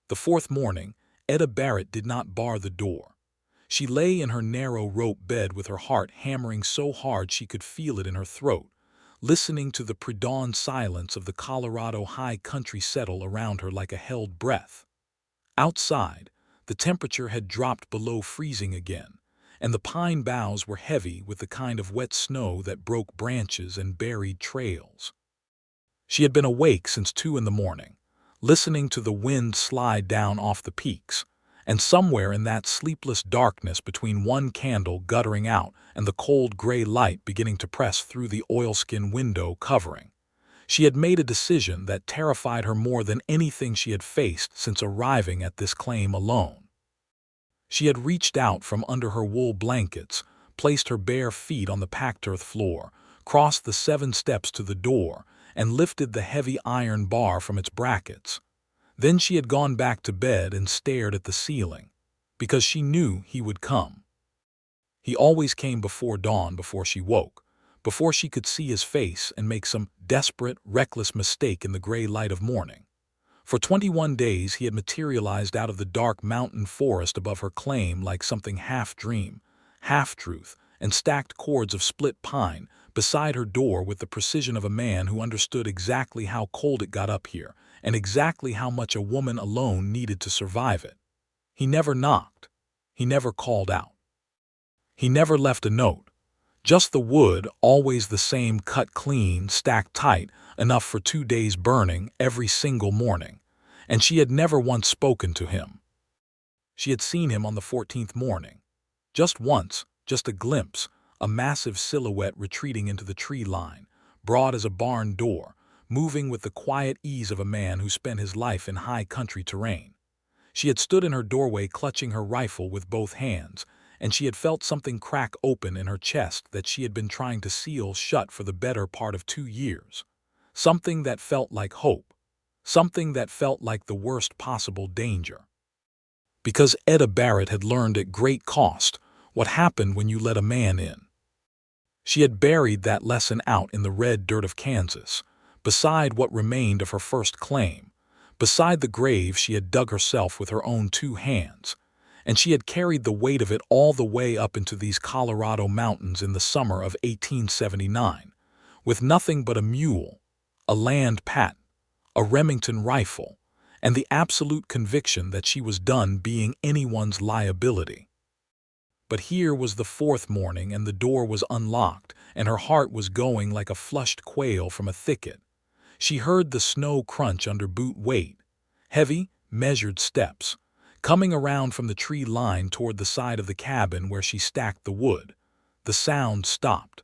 The fourth morning, Etta Barrett did not bar the door. She lay in her narrow rope bed with her heart hammering so hard she could feel it in her throat, listening to the pre-dawn silence of the Colorado high country settle around her like a held breath. Outside, the temperature had dropped below freezing again, and the pine boughs were heavy with the kind of wet snow that broke branches and buried trails. She had been awake since 2 in the morning, listening to the wind slide down off the peaks, and somewhere in that sleepless darkness between one candle guttering out and the cold gray light beginning to press through the oilskin window covering, she had made a decision that terrified her more than anything she had faced since arriving at this claim alone. She had reached out from under her wool blankets, placed her bare feet on the packed earth floor, crossed the 7 steps to the door, and lifted the heavy iron bar from its brackets. Then she had gone back to bed and stared at the ceiling, because she knew he would come. He always came before dawn, before she woke, before she could see his face and make some desperate, reckless mistake in the gray light of morning. For 21 days he had materialized out of the dark mountain forest above her claim like something half-dream, half-truth, and stacked cords of split pine beside her door with the precision of a man who understood exactly how cold it got up here and exactly how much a woman alone needed to survive it. He never knocked. He never called out. He never left a note. Just the wood, always the same, cut clean, stacked tight, enough for 2 days burning every single morning. And she had never once spoken to him. She had seen him on the 14th morning. Just once, just a glimpse, a massive silhouette retreating into the tree line, broad as a barn door, moving with the quiet ease of a man who spent his life in high country terrain. She had stood in her doorway clutching her rifle with both hands, and she had felt something crack open in her chest that she had been trying to seal shut for the better part of 2 years. Something that felt like hope. Something that felt like the worst possible danger. Because Etta Barrett had learned at great cost what happened when you let a man in. She had buried that lesson out in the red dirt of Kansas, beside what remained of her first claim, beside the grave she had dug herself with her own 2 hands, and she had carried the weight of it all the way up into these Colorado mountains in the summer of 1879, with nothing but a mule, a land patent, a Remington rifle, and the absolute conviction that she was done being anyone's liability. But here was the 4th morning and the door was unlocked and her heart was going like a flushed quail from a thicket. She heard the snow crunch under boot weight, heavy, measured steps, coming around from the tree line toward the side of the cabin where she stacked the wood. The sound stopped.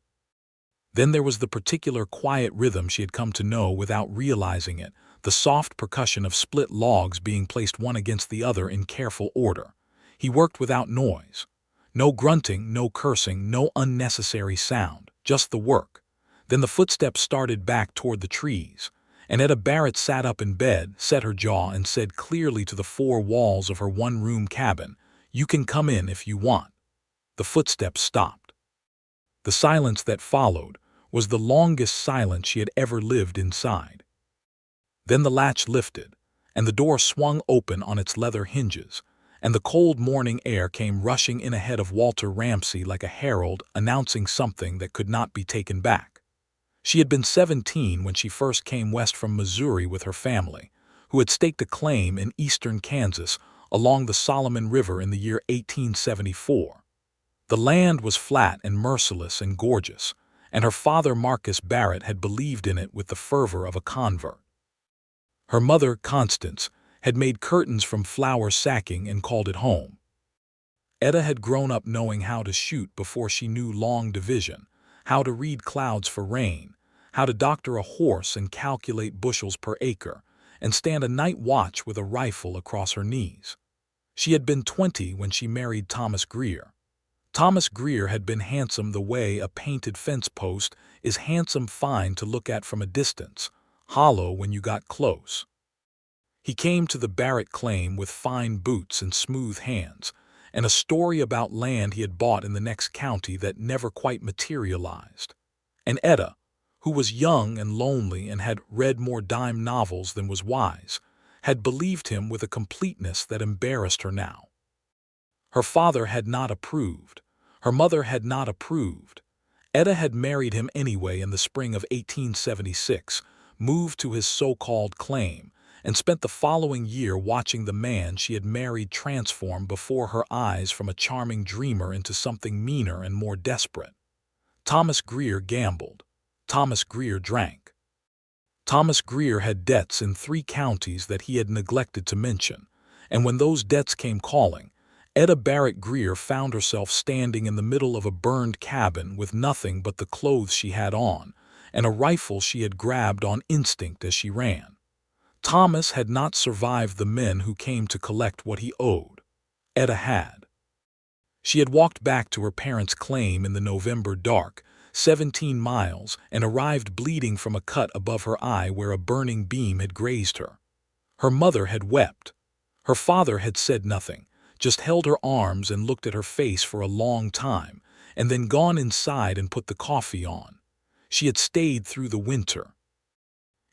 Then there was the particular quiet rhythm she had come to know without realizing it, the soft percussion of split logs being placed one against the other in careful order. He worked without noise. No grunting, no cursing, no unnecessary sound, just the work. Then the footsteps started back toward the trees, and Etta Barrett sat up in bed, set her jaw, and said clearly to the 4 walls of her 1-room cabin, "You can come in if you want." The footsteps stopped. The silence that followed was the longest silence she had ever lived inside. Then the latch lifted, and the door swung open on its leather hinges, and the cold morning air came rushing in ahead of Walter Ramsey like a herald announcing something that could not be taken back. She had been 17 when she first came west from Missouri with her family, who had staked a claim in eastern Kansas along the Solomon River in the year 1874. The land was flat and merciless and gorgeous, and her father Marcus Barrett had believed in it with the fervor of a convert. Her mother, Constance, had made curtains from flour sacking and called it home. Etta had grown up knowing how to shoot before she knew long division, how to read clouds for rain, how to doctor a horse and calculate bushels per acre, and stand a night watch with a rifle across her knees. She had been 20 when she married Thomas Greer. Thomas Greer had been handsome the way a painted fence post is handsome fine to look at from a distance, hollow when you got close. He came to the Barrett claim with fine boots and smooth hands, and a story about land he had bought in the next county that never quite materialized. And Etta, who was young and lonely and had read more dime novels than was wise, had believed him with a completeness that embarrassed her now. Her father had not approved. Her mother had not approved. Etta had married him anyway in the spring of 1876, moved to his so-called claim, and spent the following year watching the man she had married transform before her eyes from a charming dreamer into something meaner and more desperate. Thomas Greer gambled. Thomas Greer drank. Thomas Greer had debts in 3 counties that he had neglected to mention, and when those debts came calling, Etta Barrett Greer found herself standing in the middle of a burned cabin with nothing but the clothes she had on, and a rifle she had grabbed on instinct as she ran. Thomas had not survived the men who came to collect what he owed. Etta had. She had walked back to her parents' claim in the November dark, 17 miles, and arrived bleeding from a cut above her eye where a burning beam had grazed her. Her mother had wept. Her father had said nothing, just held her arms and looked at her face for a long time, and then gone inside and put the coffee on. She had stayed through the winter.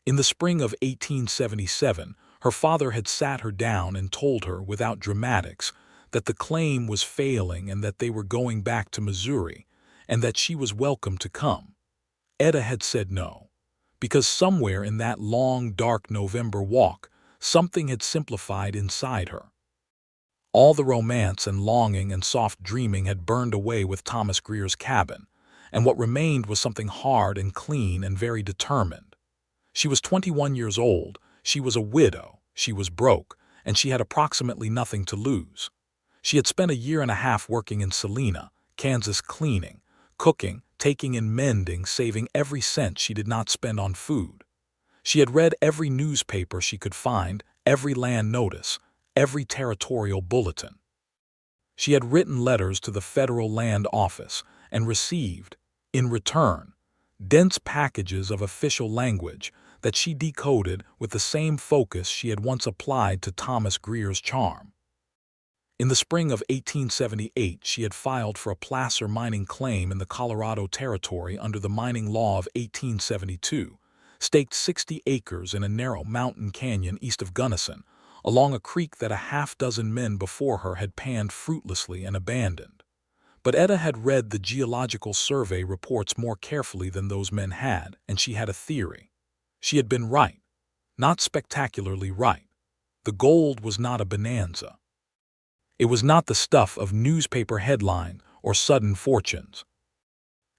In the spring of 1877, her father had sat her down and told her, without dramatics, that the claim was failing and that they were going back to Missouri, and that she was welcome to come. Etta had said no, because somewhere in that long, dark November walk, something had simplified inside her. All the romance and longing and soft dreaming had burned away with Thomas Greer's cabin, and what remained was something hard and clean and very determined. She was 21 years old, she was a widow, she was broke, and she had approximately nothing to lose. She had spent a year and a half working in Salina, Kansas, cleaning, cooking, taking in mending, saving every cent she did not spend on food. She had read every newspaper she could find, every land notice, every territorial bulletin. She had written letters to the Federal Land Office and received, in return, dense packages of official language that she decoded with the same focus she had once applied to Thomas Greer's charm. In the spring of 1878, she had filed for a placer mining claim in the Colorado Territory under the mining law of 1872, staked 60 acres in a narrow mountain canyon east of Gunnison, along a creek that a half-dozen men before her had panned fruitlessly and abandoned. But Etta had read the Geological Survey reports more carefully than those men had, and she had a theory. She had been right, not spectacularly right. The gold was not a bonanza. It was not the stuff of newspaper headline or sudden fortunes.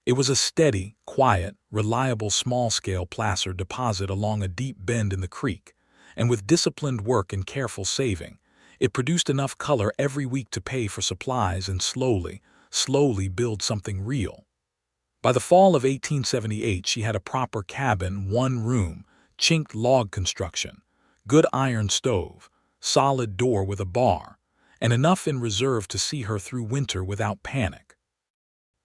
It was a steady, quiet, reliable small-scale placer deposit along a deep bend in the creek, and with disciplined work and careful saving, it produced enough color every week to pay for supplies and slowly build something real. By the fall of 1878, she had a proper cabin, 1-room, chinked log construction, good iron stove, solid door with a bar, and enough in reserve to see her through winter without panic.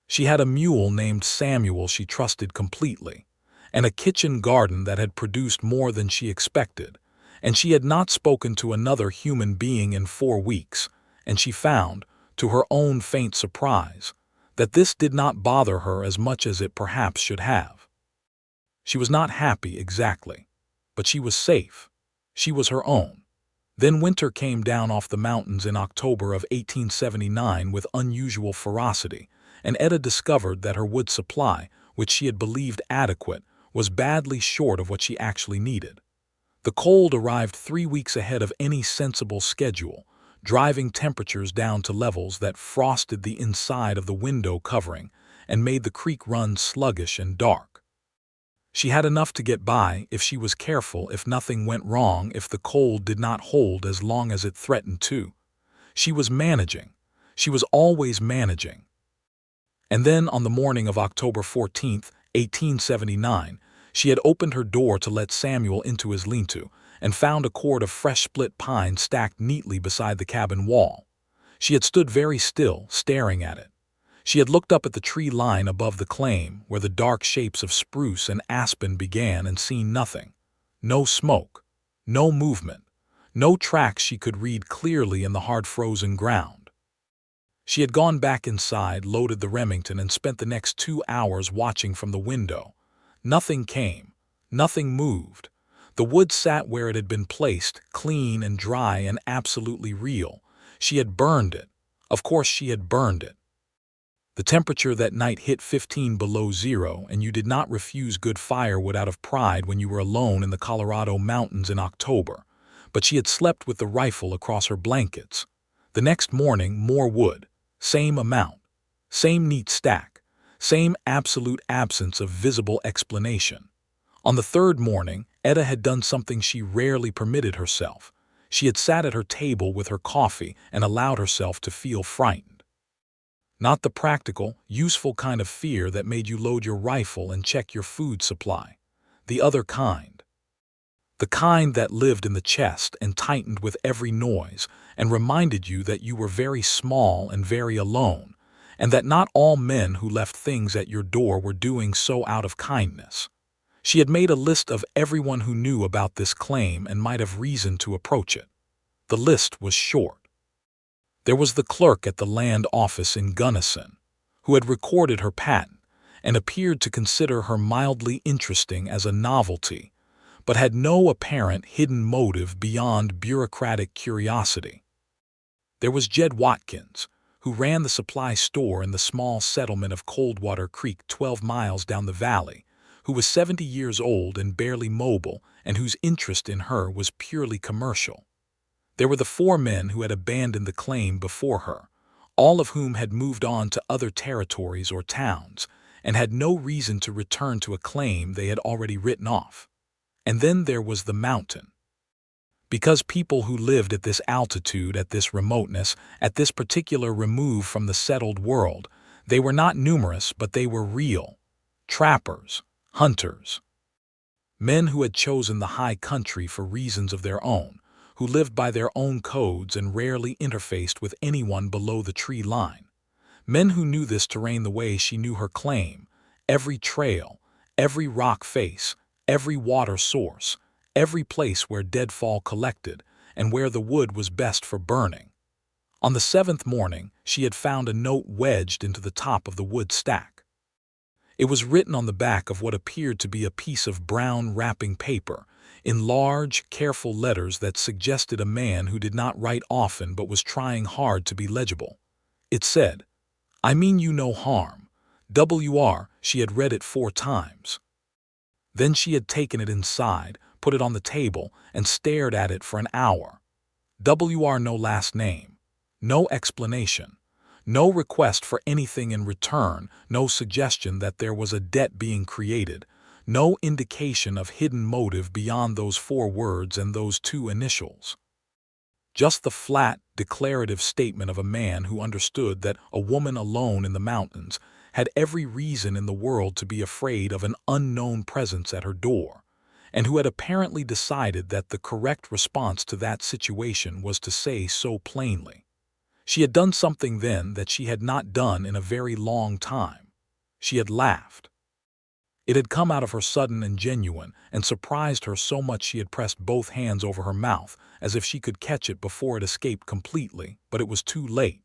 She had a mule named Samuel she trusted completely, and a kitchen garden that had produced more than she expected, and she had not spoken to another human being in 4 weeks, and she found, to her own faint surprise, that this did not bother her as much as it perhaps should have. She was not happy exactly, but she was safe. She was her own. Then winter came down off the mountains in October of 1879 with unusual ferocity, and Etta discovered that her wood supply, which she had believed adequate, was badly short of what she actually needed. The cold arrived 3 weeks ahead of any sensible schedule, driving temperatures down to levels that frosted the inside of the window covering and made the creek run sluggish and dark. She had enough to get by if she was careful, if nothing went wrong, if the cold did not hold as long as it threatened to. She was managing. She was always managing. And then on the morning of October 14, 1879, she had opened her door to let Samuel into his lean-to and found a cord of fresh split pine stacked neatly beside the cabin wall. She had stood very still, staring at it. She had looked up at the tree line above the claim, where the dark shapes of spruce and aspen began, and seen nothing. No smoke, no movement, no tracks she could read clearly in the hard frozen ground. She had gone back inside, loaded the Remington, and spent the next 2 hours watching from the window. Nothing came. Nothing moved. The wood sat where it had been placed, clean and dry and absolutely real. She had burned it. Of course she had burned it. The temperature that night hit 15 below zero, and you did not refuse good firewood out of pride when you were alone in the Colorado mountains in October. But she had slept with the rifle across her blankets. The next morning, more wood. Same amount. Same neat stack. Same absolute absence of visible explanation. On the third morning, Etta had done something she rarely permitted herself. She had sat at her table with her coffee and allowed herself to feel frightened. Not the practical, useful kind of fear that made you load your rifle and check your food supply. The other kind. The kind that lived in the chest and tightened with every noise and reminded you that you were very small and very alone, and that not all men who left things at your door were doing so out of kindness. She had made a list of everyone who knew about this claim and might have reason to approach it. The list was short. There was the clerk at the land office in Gunnison, who had recorded her patent and appeared to consider her mildly interesting as a novelty, but had no apparent hidden motive beyond bureaucratic curiosity. There was Jed Watkins, who ran the supply store in the small settlement of Coldwater Creek 12 miles down the valley, who was 70 years old and barely mobile, and whose interest in her was purely commercial. There were the 4 men who had abandoned the claim before her, all of whom had moved on to other territories or towns, and had no reason to return to a claim they had already written off. And then there was the mountain. Because people who lived at this altitude, at this remoteness, at this particular remove from the settled world, they were not numerous, but they were real. Trappers, hunters. Men who had chosen the high country for reasons of their own, who lived by their own codes and rarely interfaced with anyone below the tree line. Men who knew this terrain the way she knew her claim, every trail, every rock face, every water source, every place where deadfall collected, and where the wood was best for burning. On the 7th morning, she had found a note wedged into the top of the wood stack. It was written on the back of what appeared to be a piece of brown wrapping paper, in large, careful letters that suggested a man who did not write often but was trying hard to be legible. It said, "I mean you no harm. W.R." She had read it 4 times. Then she had taken it inside, put it on the table, and stared at it for an hour. W.R. no last name. No explanation. No request for anything in return, no suggestion that there was a debt being created, no indication of hidden motive beyond those 4 words and those 2 initials. Just the flat, declarative statement of a man who understood that a woman alone in the mountains had every reason in the world to be afraid of an unknown presence at her door, and who had apparently decided that the correct response to that situation was to say so plainly. She had done something then that she had not done in a very long time. She had laughed. It had come out of her sudden and genuine, and surprised her so much she had pressed both hands over her mouth, as if she could catch it before it escaped completely, but it was too late.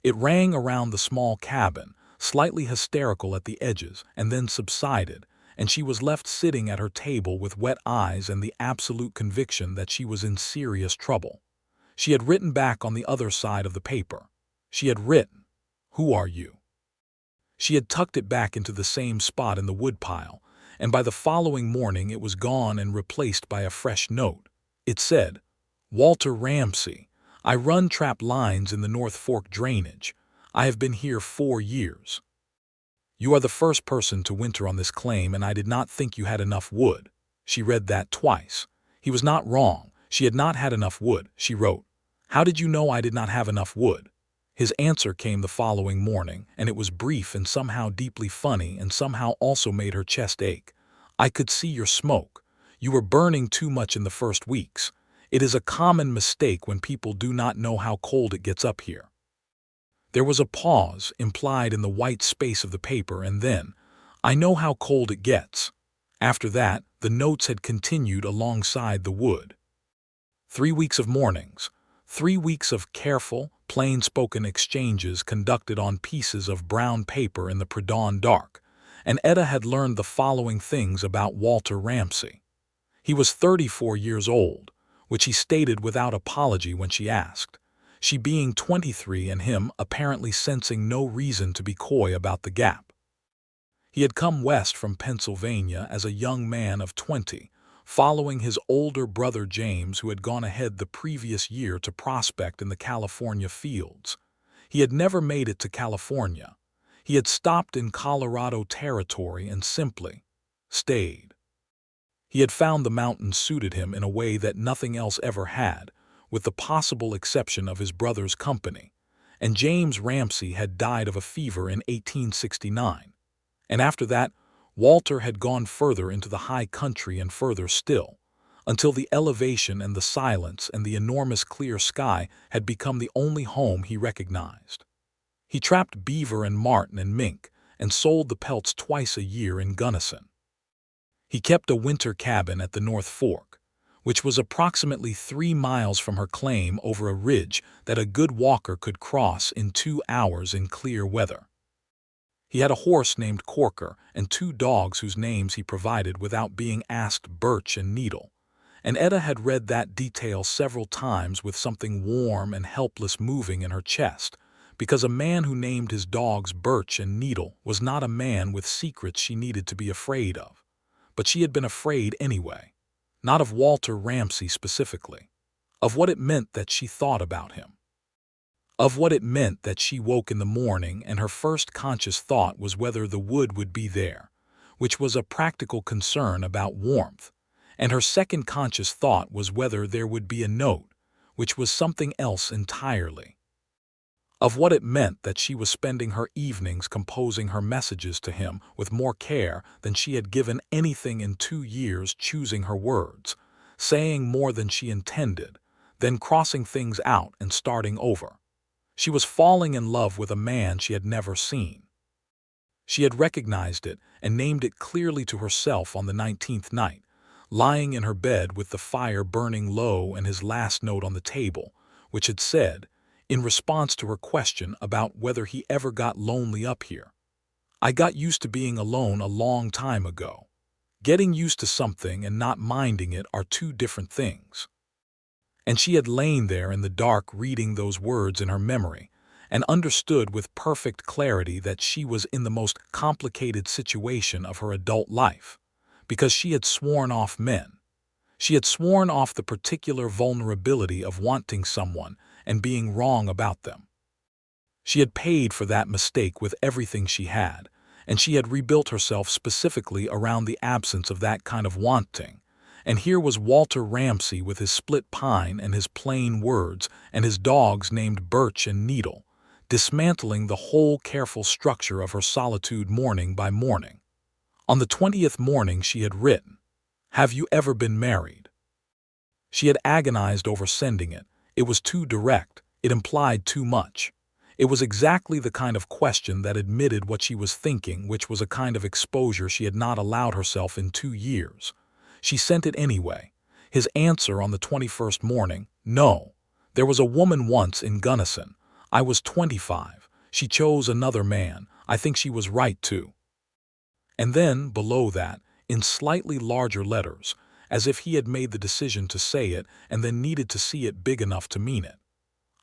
It rang around the small cabin, slightly hysterical at the edges, and then subsided, and she was left sitting at her table with wet eyes and the absolute conviction that she was in serious trouble. She had written back on the other side of the paper. She had written, "Who are you?" She had tucked it back into the same spot in the woodpile, and by the following morning it was gone and replaced by a fresh note. It said, "Walter Ramsey, I run trap lines in the North Fork drainage. I have been here 4 years. You are the first person to winter on this claim, and I did not think you had enough wood." She read that twice. He was not wrong. She had not had enough wood. She wrote, "How did you know I did not have enough wood?" His answer came the following morning, and it was brief and somehow deeply funny, and somehow also made her chest ache. "I could see your smoke. You were burning too much in the first weeks. It is a common mistake when people do not know how cold it gets up here." There was a pause implied in the white space of the paper, and then, "I know how cold it gets." After that, the notes had continued alongside the wood. 3 weeks of mornings, 3 weeks of careful, plain-spoken exchanges conducted on pieces of brown paper in the pre-dawn dark, and Etta had learned the following things about Walter Ramsey. He was 34 years old, which he stated without apology when she asked, she being 23 and him apparently sensing no reason to be coy about the gap. He had come west from Pennsylvania as a young man of 20, following his older brother James, who had gone ahead the previous year to prospect in the California fields. He had never made it to California. He had stopped in Colorado territory and simply stayed. He had found the mountains suited him in a way that nothing else ever had, with the possible exception of his brother's company, and James Ramsey had died of a fever in 1869. And after that, Walter had gone further into the high country and further still, until the elevation and the silence and the enormous clear sky had become the only home he recognized. He trapped beaver and marten and mink, and sold the pelts twice a year in Gunnison. He kept a winter cabin at the North Fork, which was approximately 3 miles from her claim over a ridge that a good walker could cross in 2 hours in clear weather. He had a horse named Corker and 2 dogs whose names he provided without being asked, Birch and Needle, and Etta had read that detail several times with something warm and helpless moving in her chest, because a man who named his dogs Birch and Needle was not a man with secrets she needed to be afraid of. But she had been afraid anyway, not of Walter Ramsey specifically, of what it meant that she thought about him. Of what it meant that she woke in the morning and her first conscious thought was whether the wood would be there, which was a practical concern about warmth, and her second conscious thought was whether there would be a note, which was something else entirely. Of what it meant that she was spending her evenings composing her messages to him with more care than she had given anything in 2 years, choosing her words, saying more than she intended, then crossing things out and starting over. She was falling in love with a man she had never seen. She had recognized it and named it clearly to herself on the 19th night, lying in her bed with the fire burning low and his last note on the table, which had said, in response to her question about whether he ever got lonely up here, I got used to being alone a long time ago. Getting used to something and not minding it are 2 different things. And she had lain there in the dark reading those words in her memory, and understood with perfect clarity that she was in the most complicated situation of her adult life, because she had sworn off men. She had sworn off the particular vulnerability of wanting someone and being wrong about them. She had paid for that mistake with everything she had, and she had rebuilt herself specifically around the absence of that kind of wanting. And here was Walter Ramsey with his split pine and his plain words and his dogs named Birch and Needle, dismantling the whole careful structure of her solitude morning by morning. On the 20th morning she had written, "Have you ever been married?" She had agonized over sending it. It was too direct. It implied too much. It was exactly the kind of question that admitted what she was thinking, which was a kind of exposure she had not allowed herself in 2 years. She sent it anyway. His answer on the 21st morning, "No. There was a woman once in Gunnison. I was 25. She chose another man. I think she was right too." And then, below that, in slightly larger letters, as if he had made the decision to say it and then needed to see it big enough to mean it.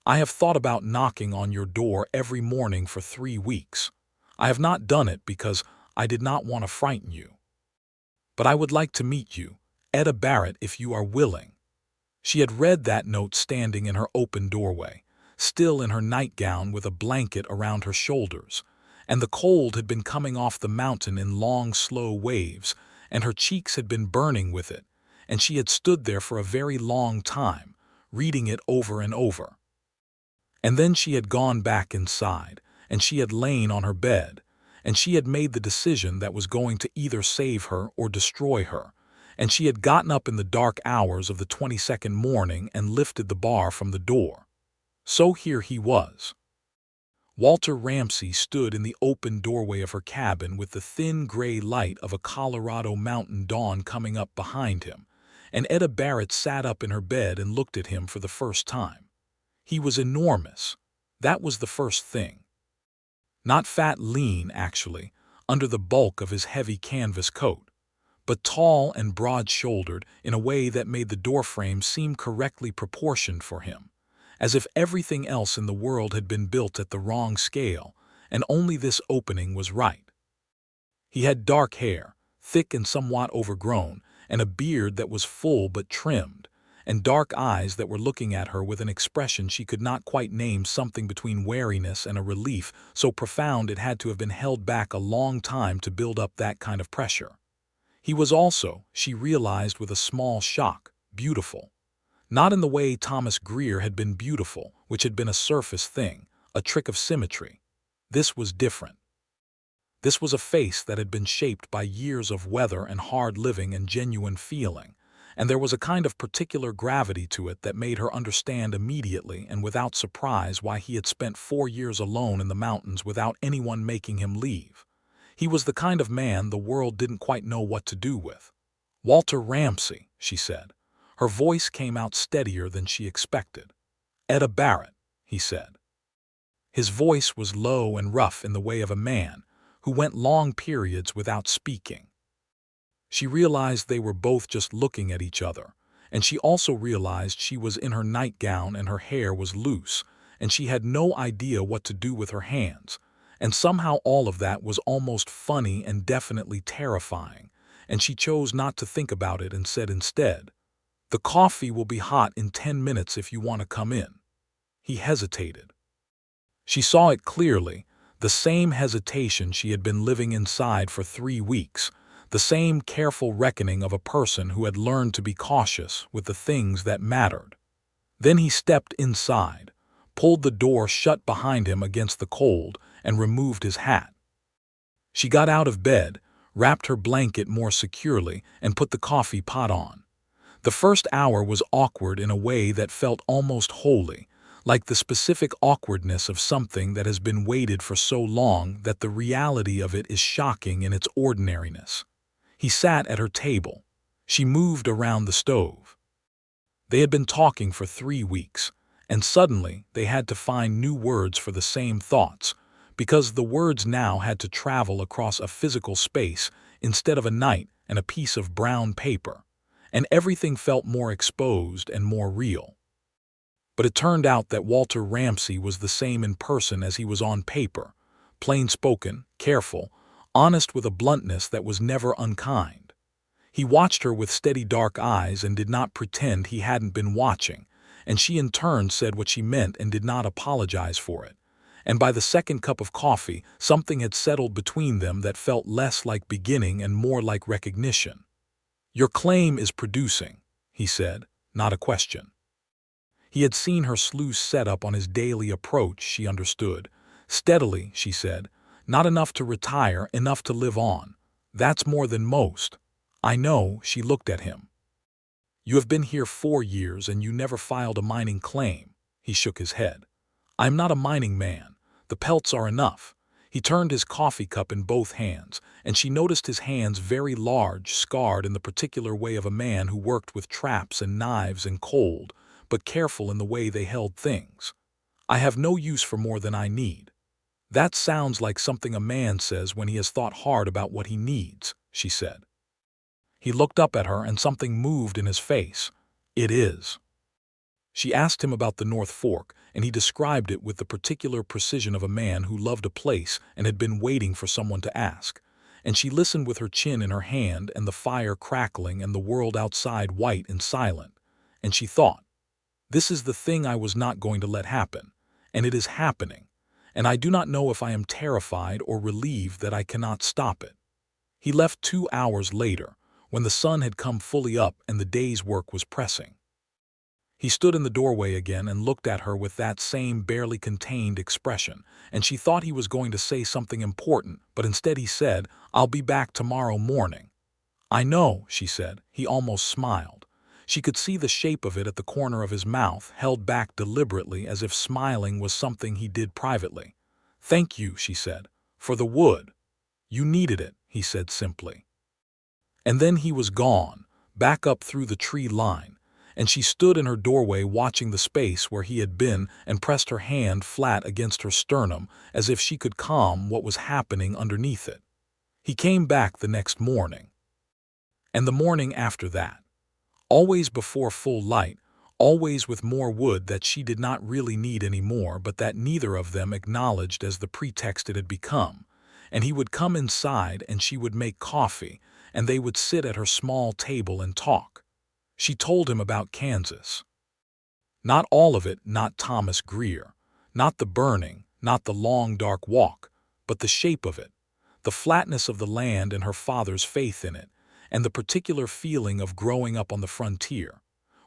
"I have thought about knocking on your door every morning for 3 weeks. I have not done it because I did not want to frighten you. But I would like to meet you, Etta Barrett, if you are willing." She had read that note standing in her open doorway, still in her nightgown with a blanket around her shoulders, and the cold had been coming off the mountain in long, slow waves, and her cheeks had been burning with it, and she had stood there for a very long time, reading it over and over. And then she had gone back inside, and she had lain on her bed, and she had made the decision that was going to either save her or destroy her, and she had gotten up in the dark hours of the 22nd morning and lifted the bar from the door. So here he was. Walter Ramsey stood in the open doorway of her cabin with the thin gray light of a Colorado mountain dawn coming up behind him, and Etta Barrett sat up in her bed and looked at him for the first time. He was enormous. That was the first thing. Not fat, lean, actually, under the bulk of his heavy canvas coat, but tall and broad-shouldered in a way that made the doorframe seem correctly proportioned for him, as if everything else in the world had been built at the wrong scale, and only this opening was right. He had dark hair, thick and somewhat overgrown, and a beard that was full but trimmed, and dark eyes that were looking at her with an expression she could not quite name, something between wariness and a relief so profound it had to have been held back a long time to build up that kind of pressure. He was also, she realized with a small shock, beautiful. Not in the way Thomas Greer had been beautiful, which had been a surface thing, a trick of symmetry. This was different. This was a face that had been shaped by years of weather and hard living and genuine feeling, and there was a kind of particular gravity to it that made her understand immediately and without surprise why he had spent 4 years alone in the mountains without anyone making him leave. He was the kind of man the world didn't quite know what to do with. "Walter Ramsay," she said. Her voice came out steadier than she expected. "Etta Barrett," he said. His voice was low and rough in the way of a man who went long periods without speaking. She realized they were both just looking at each other, and she also realized she was in her nightgown and her hair was loose, and she had no idea what to do with her hands, and somehow all of that was almost funny and definitely terrifying, and she chose not to think about it and said instead, "The coffee will be hot in 10 minutes if you want to come in." He hesitated. She saw it clearly, the same hesitation she had been living inside for 3 weeks, the same careful reckoning of a person who had learned to be cautious with the things that mattered. Then he stepped inside, pulled the door shut behind him against the cold, and removed his hat. She got out of bed, wrapped her blanket more securely, and put the coffee pot on. The first hour was awkward in a way that felt almost holy, like the specific awkwardness of something that has been waited for so long that the reality of it is shocking in its ordinariness. He sat at her table. She moved around the stove. They had been talking for 3 weeks, and suddenly they had to find new words for the same thoughts, because the words now had to travel across a physical space instead of a night and a piece of brown paper, and everything felt more exposed and more real. But it turned out that Walter Ramsay was the same in person as he was on paper, plain-spoken, careful, honest with a bluntness that was never unkind. He watched her with steady dark eyes and did not pretend he hadn't been watching, and she in turn said what she meant and did not apologize for it. And by the second cup of coffee, something had settled between them that felt less like beginning and more like recognition. "Your claim is producing," he said, not a question. He had seen her sluice set up on his daily approach, she understood. Steadily, she said, not enough to retire, enough to live on. That's more than most. I know, she looked at him. You have been here 4 years and you never filed a mining claim. He shook his head. I'm not a mining man. The pelts are enough. He turned his coffee cup in both hands, and she noticed his hands very large, scarred in the particular way of a man who worked with traps and knives and cold, but careful in the way they held things. I have no use for more than I need. That sounds like something a man says when he has thought hard about what he needs, she said. He looked up at her and something moved in his face. It is. She asked him about the North Fork, and he described it with the particular precision of a man who loved a place and had been waiting for someone to ask. And she listened with her chin in her hand and the fire crackling and the world outside white and silent. And she thought, this is the thing I was not going to let happen, and it is happening, and I do not know if I am terrified or relieved that I cannot stop it. He left 2 hours later, when the sun had come fully up and the day's work was pressing. He stood in the doorway again and looked at her with that same barely contained expression, and she thought he was going to say something important, but instead he said, "I'll be back tomorrow morning." "I know," she said. He almost smiled. She could see the shape of it at the corner of his mouth, held back deliberately as if smiling was something he did privately. "Thank you," she said, "for the wood." "You needed it," he said simply. And then he was gone, back up through the tree line, and she stood in her doorway watching the space where he had been and pressed her hand flat against her sternum as if she could calm what was happening underneath it. He came back the next morning. And the morning after that. Always before full light, always with more wood that she did not really need anymore but that neither of them acknowledged as the pretext it had become. And he would come inside and she would make coffee, and they would sit at her small table and talk. She told him about Kansas. Not all of it, not Thomas Greer, not the burning, not the long dark walk, but the shape of it, the flatness of the land and her father's faith in it, and the particular feeling of growing up on the frontier,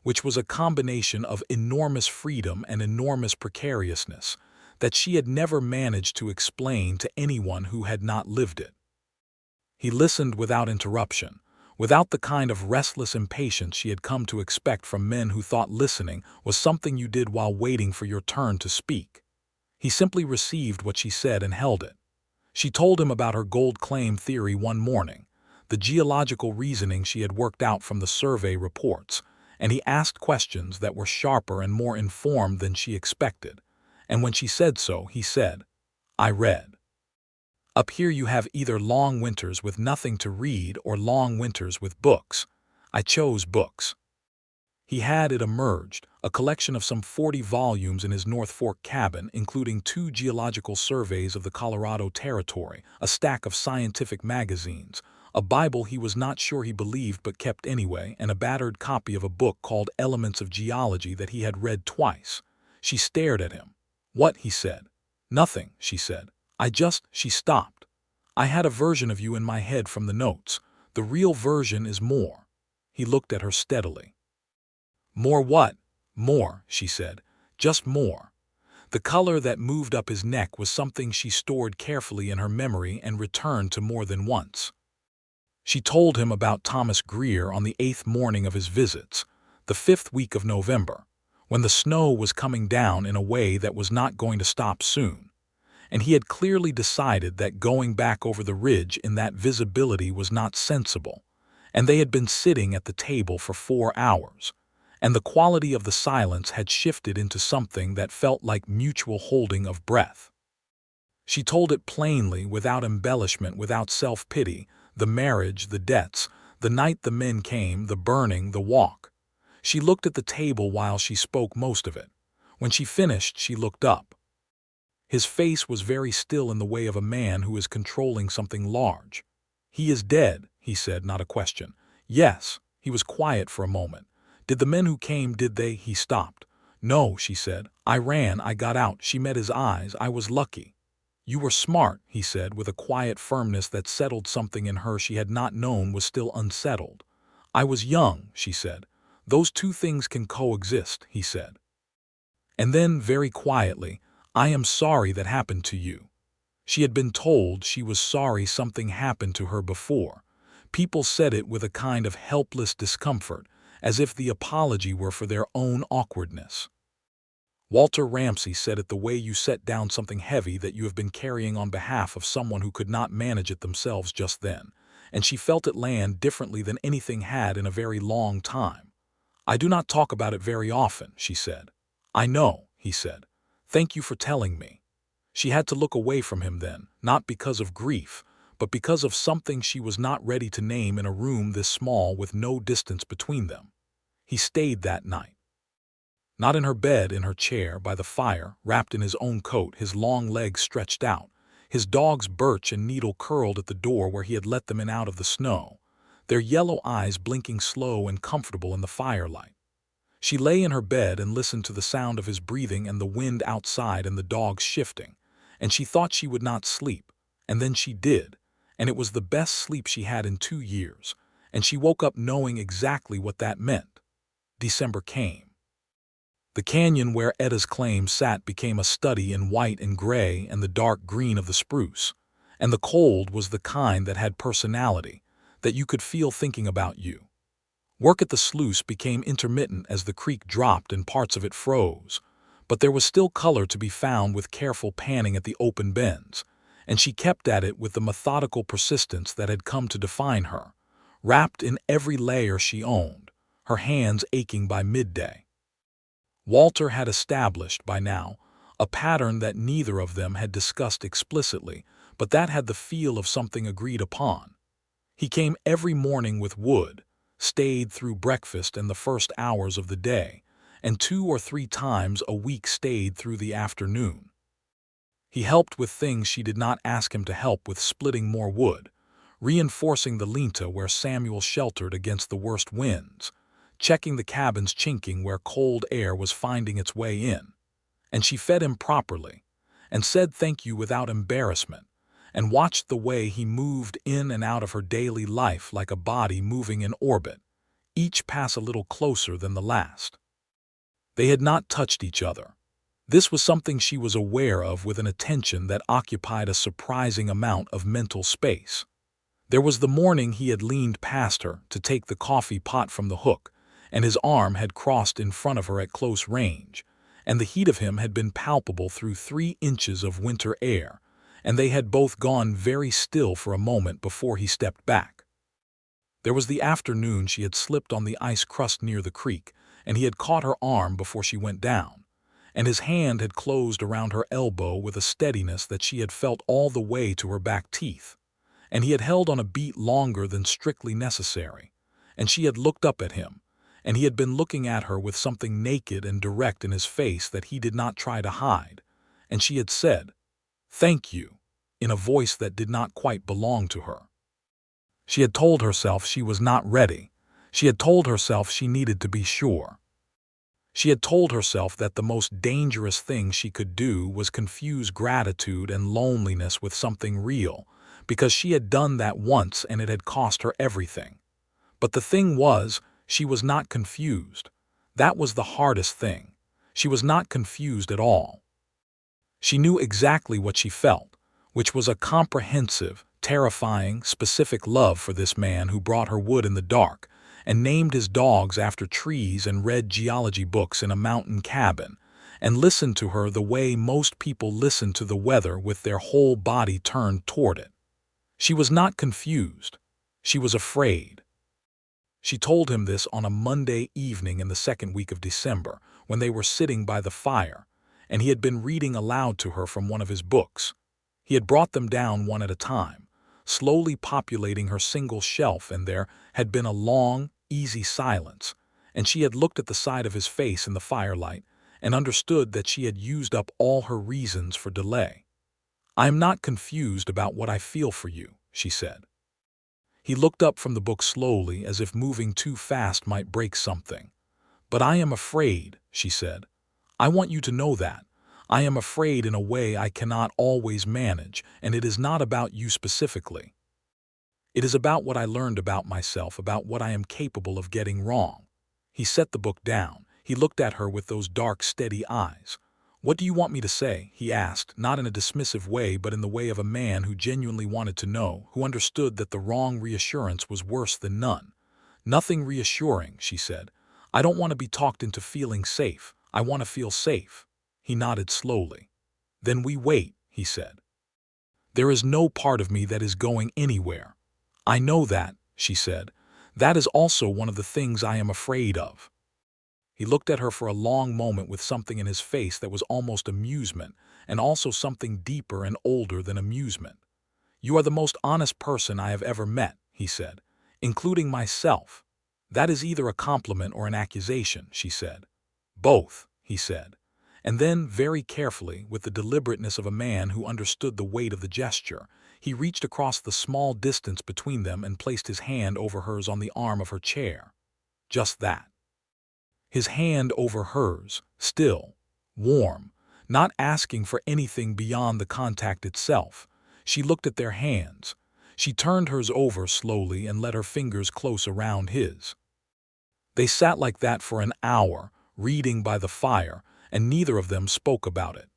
which was a combination of enormous freedom and enormous precariousness that she had never managed to explain to anyone who had not lived it. He listened without interruption, without the kind of restless impatience she had come to expect from men who thought listening was something you did while waiting for your turn to speak. He simply received what she said and held it. She told him about her gold claim theory one morning, the geological reasoning she had worked out from the survey reports, and he asked questions that were sharper and more informed than she expected. And when she said so, he said, "I read. Up here you have either long winters with nothing to read or long winters with books. I chose books." He had, it emerged, a collection of some 40 volumes in his North Fork cabin, including 2 geological surveys of the Colorado Territory, a stack of scientific magazines, a Bible he was not sure he believed but kept anyway, and a battered copy of a book called Elements of Geology that he had read twice. She stared at him. "What?" he said. "Nothing," she said. She stopped. "I had a version of you in my head from the notes. The real version is more." He looked at her steadily. "More what?" "More," she said. "Just more." The color that moved up his neck was something she stored carefully in her memory and returned to more than once. She told him about Thomas Greer on the 8th morning of his visits, the 5th week of November, when the snow was coming down in a way that was not going to stop soon. And he had clearly decided that going back over the ridge in that visibility was not sensible, and they had been sitting at the table for 4 hours, and the quality of the silence had shifted into something that felt like mutual holding of breath. She told it plainly, without embellishment, without self-pity, the marriage, the debts, the night the men came, the burning, the walk. She looked at the table while she spoke most of it. When she finished, she looked up. His face was very still in the way of a man who is controlling something large. "He is dead," he said, not a question. "Yes." He was quiet for a moment. "Did the men who came, did they?" He stopped. "No," she said. "I ran, I got out." She met his eyes. "I was lucky." "You were smart," he said, with a quiet firmness that settled something in her she had not known was still unsettled. "I was young," she said. "Those two things can coexist," he said. And then, very quietly, "I am sorry that happened to you." She had been told she was sorry something happened to her before. People said it with a kind of helpless discomfort, as if the apology were for their own awkwardness. Walter Ramsay said it the way you set down something heavy that you have been carrying on behalf of someone who could not manage it themselves just then, and she felt it land differently than anything had in a very long time. "I do not talk about it very often," she said. "I know," he said. "Thank you for telling me." She had to look away from him then, not because of grief, but because of something she was not ready to name in a room this small with no distance between them. He stayed that night. Not in her bed, in her chair, by the fire, wrapped in his own coat, his long legs stretched out, his dog's birch and needle curled at the door where he had let them in out of the snow, their yellow eyes blinking slow and comfortable in the firelight. She lay in her bed and listened to the sound of his breathing and the wind outside and the dogs shifting, and she thought she would not sleep, and then she did, and it was the best sleep she had in 2 years, and she woke up knowing exactly what that meant. December came. The canyon where Etta's claim sat became a study in white and gray and the dark green of the spruce, and the cold was the kind that had personality, that you could feel thinking about you. Work at the sluice became intermittent as the creek dropped and parts of it froze, but there was still color to be found with careful panning at the open bends, and she kept at it with the methodical persistence that had come to define her, wrapped in every layer she owned, her hands aching by midday. Walter had established, by now, a pattern that neither of them had discussed explicitly, but that had the feel of something agreed upon. He came every morning with wood, stayed through breakfast and the first hours of the day, and 2 or 3 times a week stayed through the afternoon. He helped with things she did not ask him to help with, splitting more wood, reinforcing the linta where Samuel sheltered against the worst winds, checking the cabin's chinking where cold air was finding its way in. And she fed him properly, and said thank you without embarrassment, and watched the way he moved in and out of her daily life like a body moving in orbit, each pass a little closer than the last. They had not touched each other. This was something she was aware of, with an attention that occupied a surprising amount of mental space. There was the morning he had leaned past her to take the coffee pot from the hook, and his arm had crossed in front of her at close range, and the heat of him had been palpable through 3 inches of winter air, and they had both gone very still for a moment before he stepped back. There was the afternoon she had slipped on the ice crust near the creek, and he had caught her arm before she went down, and his hand had closed around her elbow with a steadiness that she had felt all the way to her back teeth, and he had held on a beat longer than strictly necessary, and she had looked up at him, and he had been looking at her with something naked and direct in his face that he did not try to hide, and she had said, "Thank you," in a voice that did not quite belong to her. She had told herself she was not ready. She had told herself she needed to be sure. She had told herself that the most dangerous thing she could do was confuse gratitude and loneliness with something real, because she had done that once and it had cost her everything. But the thing was, she was not confused. That was the hardest thing. She was not confused at all. She knew exactly what she felt, which was a comprehensive, terrifying, specific love for this man who brought her wood in the dark, and named his dogs after trees, and read geology books in a mountain cabin, and listened to her the way most people listen to the weather, with their whole body turned toward it. She was not confused. She was afraid. She told him this on a Monday evening in the second week of December, when they were sitting by the fire, and he had been reading aloud to her from one of his books. He had brought them down one at a time, slowly populating her single shelf, and there had been a long, easy silence, and she had looked at the side of his face in the firelight and understood that she had used up all her reasons for delay. "I am not confused about what I feel for you," she said. He looked up from the book slowly, as if moving too fast might break something. "But I am afraid," she said. "I want you to know that. I am afraid in a way I cannot always manage, and it is not about you specifically. It is about what I learned about myself, about what I am capable of getting wrong." He set the book down. He looked at her with those dark, steady eyes. "What do you want me to say?" he asked, not in a dismissive way, but in the way of a man who genuinely wanted to know, who understood that the wrong reassurance was worse than none. "Nothing reassuring," she said. "I don't want to be talked into feeling safe. I want to feel safe." He nodded slowly. "Then we wait," he said. "There is no part of me that is going anywhere." "I know that," she said. "That is also one of the things I am afraid of." He looked at her for a long moment with something in his face that was almost amusement, and also something deeper and older than amusement. "You are the most honest person I have ever met," he said, "including myself." "That is either a compliment or an accusation," she said. "Both," he said. And then, very carefully, with the deliberateness of a man who understood the weight of the gesture, he reached across the small distance between them and placed his hand over hers on the arm of her chair. Just that. His hand over hers, still, warm, not asking for anything beyond the contact itself. She looked at their hands. She turned hers over slowly and let her fingers close around his. They sat like that for an hour, reading by the fire, and neither of them spoke about it.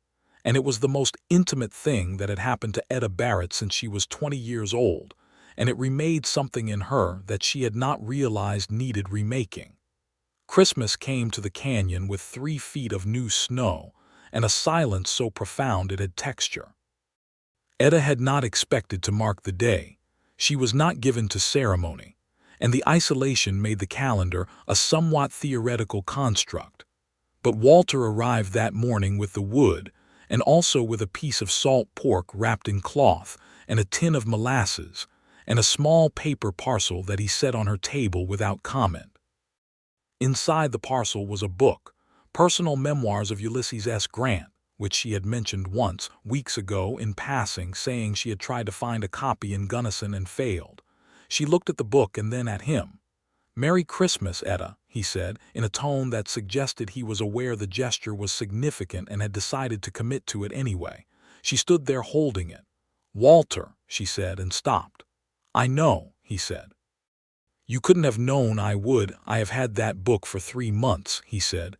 And it was the most intimate thing that had happened to Etta Barrett since she was 20 years old, and it remade something in her that she had not realized needed remaking. Christmas came to the canyon with 3 feet of new snow, and a silence so profound it had texture. Etta had not expected to mark the day. She was not given to ceremony, and the isolation made the calendar a somewhat theoretical construct. But Walter arrived that morning with the wood, and also with a piece of salt pork wrapped in cloth and a tin of molasses, and a small paper parcel that he set on her table without comment. Inside the parcel was a book, Personal Memoirs of Ulysses S. Grant, which she had mentioned once, weeks ago, in passing, saying she had tried to find a copy in Gunnison and failed. She looked at the book and then at him. "Merry Christmas, Etta," he said, in a tone that suggested he was aware the gesture was significant and had decided to commit to it anyway. She stood there holding it. "Walter," she said, and stopped. "I know," he said. "You couldn't have known I would. I have had that book for 3 months," he said.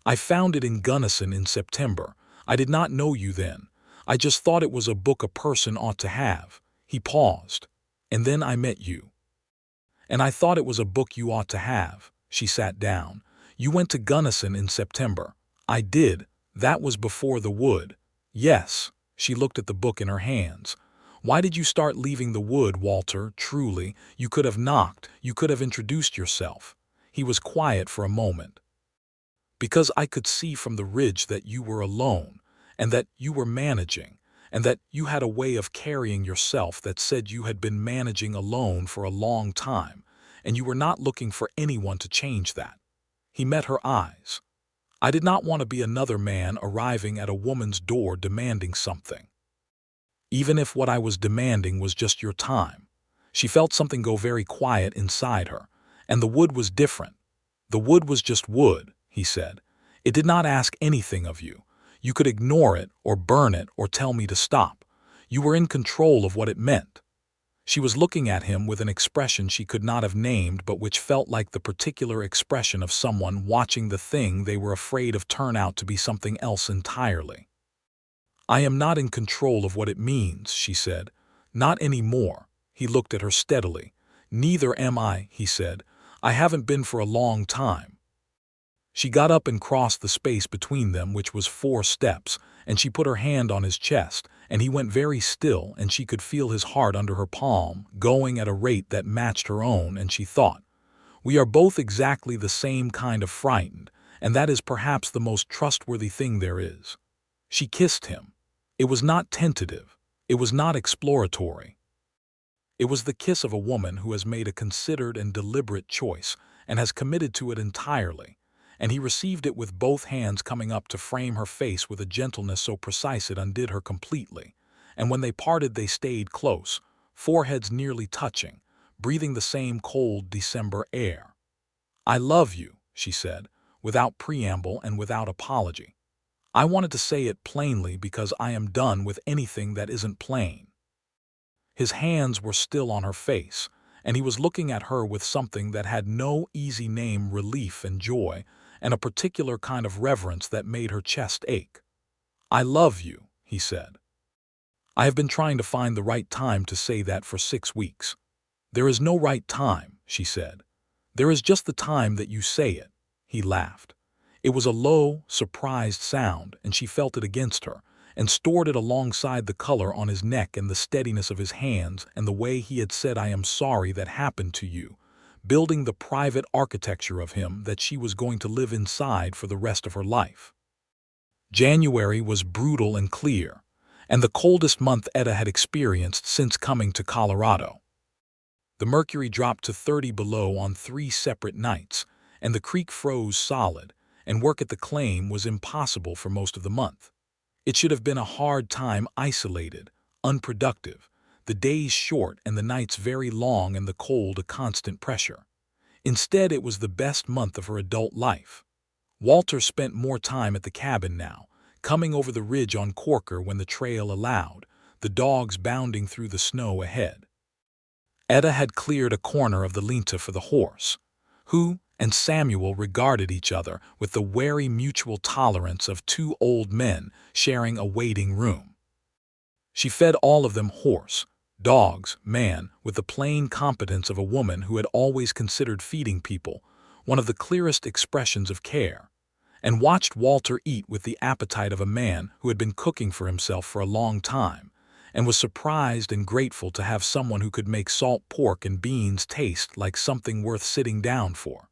"I found it in Gunnison in September. I did not know you then. I just thought it was a book a person ought to have." He paused. "And then I met you. And I thought it was a book you ought to have." She sat down. "You went to Gunnison in September." "I did. That was before the wood." "Yes." She looked at the book in her hands. "Why did you start leaving the wood, Walter? Truly, you could have knocked. You could have introduced yourself." He was quiet for a moment. "Because I could see from the ridge that you were alone, and that you were managing, and that you had a way of carrying yourself that said you had been managing alone for a long time, and you were not looking for anyone to change that." He met her eyes. "I did not want to be another man arriving at a woman's door demanding something. Even if what I was demanding was just your time." She felt something go very quiet inside her, and the wood was different. "The wood was just wood," he said. "It did not ask anything of you. You could ignore it, or burn it, or tell me to stop. You were in control of what it meant." She was looking at him with an expression she could not have named, but which felt like the particular expression of someone watching the thing they were afraid of turn out to be something else entirely. "I am not in control of what it means," she said. "Not anymore." He looked at her steadily. "Neither am I," he said. "I haven't been for a long time." She got up and crossed the space between them, which was 4 steps, and she put her hand on his chest, and he went very still, and she could feel his heart under her palm, going at a rate that matched her own, and she thought, "We are both exactly the same kind of frightened, and that is perhaps the most trustworthy thing there is." She kissed him. It was not tentative. It was not exploratory. It was the kiss of a woman who has made a considered and deliberate choice and has committed to it entirely, and he received it with both hands coming up to frame her face with a gentleness so precise it undid her completely, and when they parted they stayed close, foreheads nearly touching, breathing the same cold December air. "I love you," she said, without preamble and without apology. "I wanted to say it plainly because I am done with anything that isn't plain." His hands were still on her face, and he was looking at her with something that had no easy name, relief and joy, and a particular kind of reverence that made her chest ache. "I love you," he said. "I have been trying to find the right time to say that for 6 weeks." "There is no right time," she said. "There is just the time that you say it." He laughed. It was a low, surprised sound, and she felt it against her, and stored it alongside the color on his neck and the steadiness of his hands and the way he had said "I am sorry that happened to you," building the private architecture of him that she was going to live inside for the rest of her life. January was brutal and clear, and the coldest month Etta had experienced since coming to Colorado. The mercury dropped to 30 below on 3 separate nights, and the creek froze solid, and work at the claim was impossible for most of the month. It should have been a hard time, isolated, unproductive, the days short and the nights very long and the cold a constant pressure. Instead, it was the best month of her adult life. Walter spent more time at the cabin now, coming over the ridge on Corker when the trail allowed, the dogs bounding through the snow ahead. Etta had cleared a corner of the linta for the horse, who and Samuel regarded each other with the wary mutual tolerance of 2 old men sharing a waiting room. She fed all of them horse, dogs, man, with the plain competence of a woman who had always considered feeding people one of the clearest expressions of care, and watched Walter eat with the appetite of a man who had been cooking for himself for a long time, and was surprised and grateful to have someone who could make salt pork and beans taste like something worth sitting down for.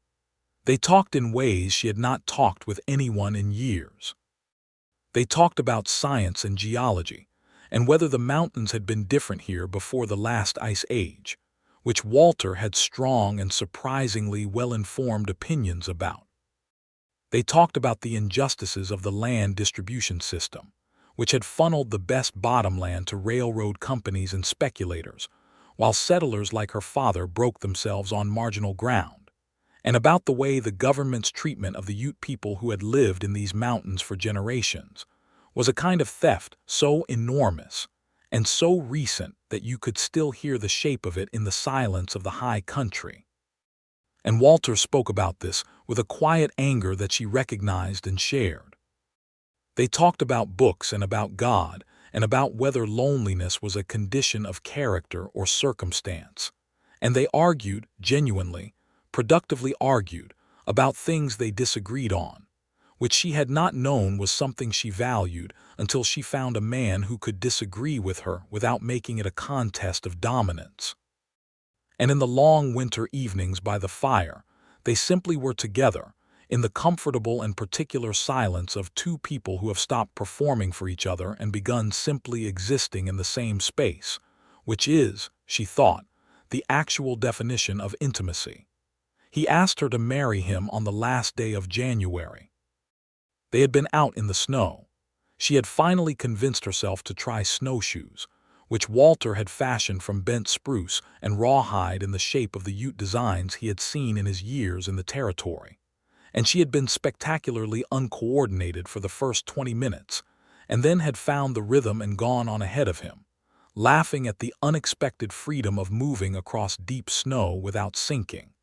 They talked in ways she had not talked with anyone in years. They talked about science and geology, and whether the mountains had been different here before the last ice age, which Walter had strong and surprisingly well-informed opinions about. They talked about the injustices of the land distribution system, which had funneled the best bottomland to railroad companies and speculators, while settlers like her father broke themselves on marginal ground, and about the way the government's treatment of the Ute people who had lived in these mountains for generations was a kind of theft so enormous and so recent that you could still hear the shape of it in the silence of the high country. And Walter spoke about this with a quiet anger that she recognized and shared. They talked about books and about God and about whether loneliness was a condition of character or circumstance. And they argued, genuinely, productively argued, about things they disagreed on, which she had not known was something she valued until she found a man who could disagree with her without making it a contest of dominance. And in the long winter evenings by the fire, they simply were together, in the comfortable and particular silence of two people who have stopped performing for each other and begun simply existing in the same space, which is, she thought, the actual definition of intimacy. He asked her to marry him on the last day of January. They had been out in the snow. She had finally convinced herself to try snowshoes, which Walter had fashioned from bent spruce and rawhide in the shape of the Ute designs he had seen in his years in the territory. And she had been spectacularly uncoordinated for the first 20 minutes, and then had found the rhythm and gone on ahead of him, laughing at the unexpected freedom of moving across deep snow without sinking.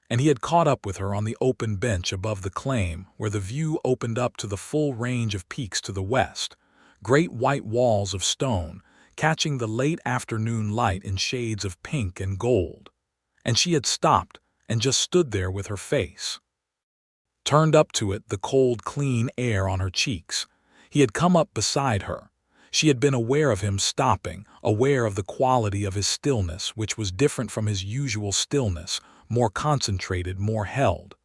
And he had caught up with her on the open bench above the claim where the view opened up to the full range of peaks to the west, great white walls of stone, catching the late afternoon light in shades of pink and gold. And she had stopped and just stood there with her face turned up to it, the cold, clean air on her cheeks. He had come up beside her. She had been aware of him stopping, aware of the quality of his stillness, which was different from his usual stillness, more concentrated, more held.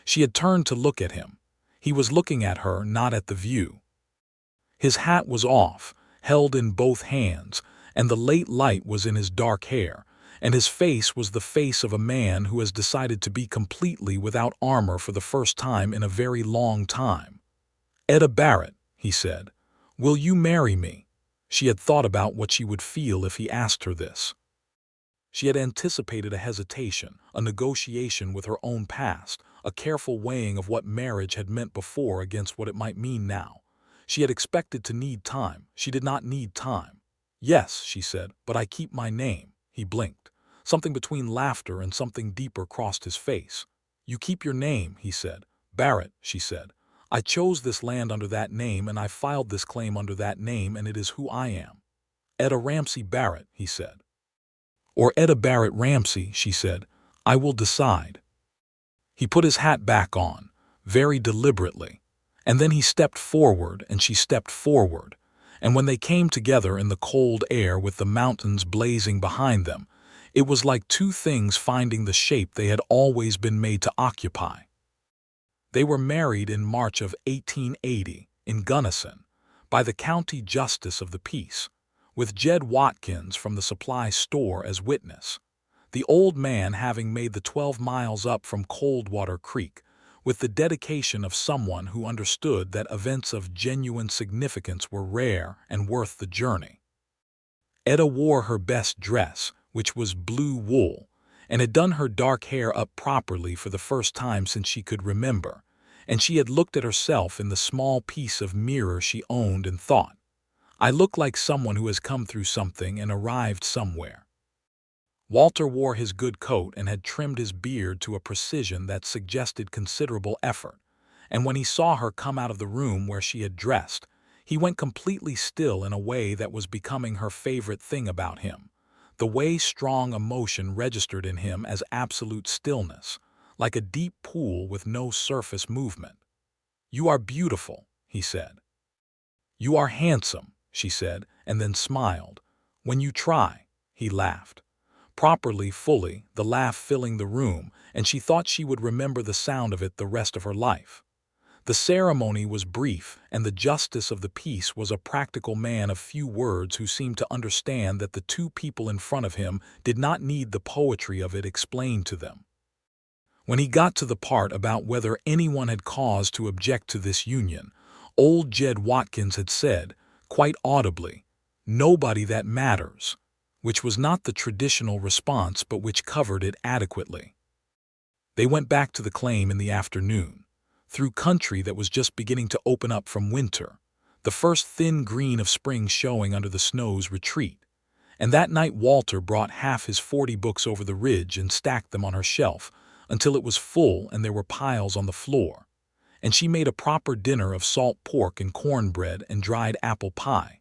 She had turned to look at him. He was looking at her, not at the view. His hat was off, held in both hands, and the late light was in his dark hair, and his face was the face of a man who has decided to be completely without armor for the first time in a very long time. "Etta Barrett," he said, "will you marry me?" She had thought about what she would feel if he asked her this. She had anticipated a hesitation, a negotiation with her own past, a careful weighing of what marriage had meant before against what it might mean now. She had expected to need time. She did not need time. "Yes," she said, "but I keep my name." He blinked. Something between laughter and something deeper crossed his face. "You keep your name," he said. "Barrett," she said. "I chose this land under that name, and I filed this claim under that name, and it is who I am." "Etta Ramsey Barrett," he said. "Or Etta Barrett Ramsey," she said. "I will decide." He put his hat back on, very deliberately, and then he stepped forward and she stepped forward, and when they came together in the cold air with the mountains blazing behind them, it was like two things finding the shape they had always been made to occupy. They were married in March of 1880 in Gunnison by the county justice of the peace, with Jed Watkins from the supply store as witness, the old man having made the 12 miles up from Coldwater Creek with the dedication of someone who understood that events of genuine significance were rare and worth the journey. Etta wore her best dress, which was blue wool, and had done her dark hair up properly for the first time since she could remember, and she had looked at herself in the small piece of mirror she owned and thought, "I look like someone who has come through something and arrived somewhere." Walter wore his good coat and had trimmed his beard to a precision that suggested considerable effort, and when he saw her come out of the room where she had dressed, he went completely still in a way that was becoming her favorite thing about him, the way strong emotion registered in him as absolute stillness, like a deep pool with no surface movement. "You are beautiful," he said. "You are handsome," she said, and then smiled. "When you try," he laughed. Properly, fully, the laugh filling the room, and she thought she would remember the sound of it the rest of her life. The ceremony was brief, and the justice of the peace was a practical man of few words who seemed to understand that the two people in front of him did not need the poetry of it explained to them. When he got to the part about whether anyone had cause to object to this union, old Jed Watkins had said, quite audibly, "Nobody that matters," which was not the traditional response but which covered it adequately. They went back to the claim in the afternoon, through country that was just beginning to open up from winter, the first thin green of spring showing under the snow's retreat. And that night Walter brought half his 40 books over the ridge and stacked them on her shelf until it was full and there were piles on the floor. And she made a proper dinner of salt pork and cornbread and dried apple pie.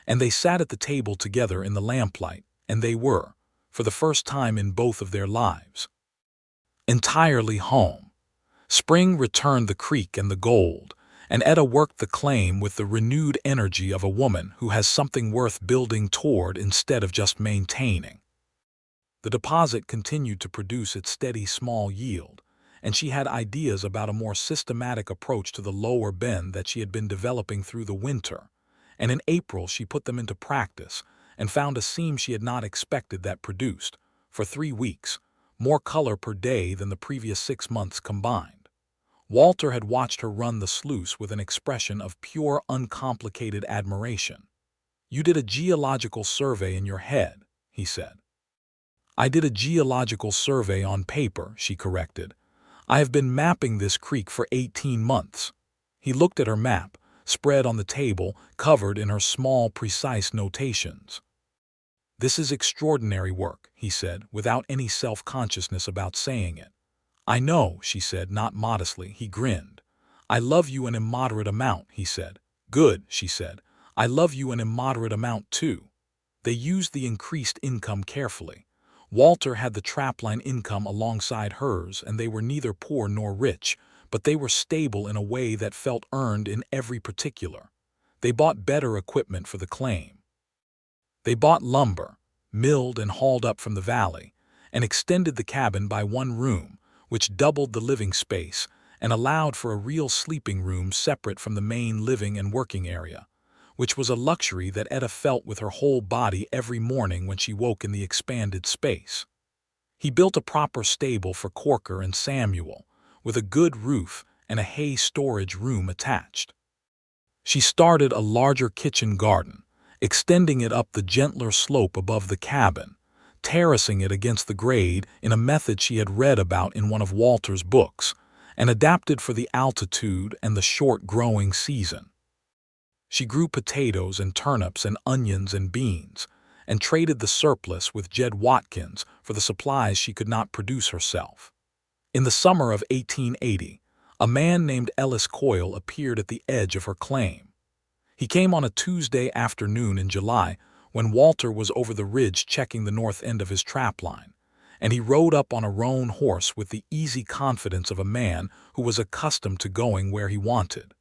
And they sat at the table together in the lamplight, and they were, for the first time in both of their lives, entirely home. Spring returned the creek and the gold, and Etta worked the claim with the renewed energy of a woman who has something worth building toward instead of just maintaining. The deposit continued to produce its steady small yield, and she had ideas about a more systematic approach to the lower bend that she had been developing through the winter, and in April she put them into practice and found a seam she had not expected that produced, for 3 weeks, more color per day than the previous 6 months combined. Walter had watched her run the sluice with an expression of pure, uncomplicated admiration. "You did a geological survey in your head," he said. "I did a geological survey on paper," she corrected. "I have been mapping this creek for 18 months. He looked at her map, spread on the table, covered in her small, precise notations. "This is extraordinary work," he said, without any self-consciousness about saying it. "I know," she said, not modestly. He grinned. "I love you an immoderate amount," he said. "Good," she said. "I love you an immoderate amount, too." They used the increased income carefully. Walter had the trapline income alongside hers, and they were neither poor nor rich, but they were stable in a way that felt earned in every particular. They bought better equipment for the claim. They bought lumber, milled and hauled up from the valley, and extended the cabin by 1 room, which doubled the living space and allowed for a real sleeping room separate from the main living and working area, which was a luxury that Etta felt with her whole body every morning when she woke in the expanded space. He built a proper stable for Corker and Samuel, with a good roof and a hay storage room attached. She started a larger kitchen garden, extending it up the gentler slope above the cabin, terracing it against the grade in a method she had read about in one of Walter's books, and adapted for the altitude and the short growing season. She grew potatoes and turnips and onions and beans, and traded the surplus with Jed Watkins for the supplies she could not produce herself. In the summer of 1880, a man named Ellis Coyle appeared at the edge of her claim. He came on a Tuesday afternoon in July when Walter was over the ridge checking the north end of his trapline, and he rode up on a roan horse with the easy confidence of a man who was accustomed to going where he wanted.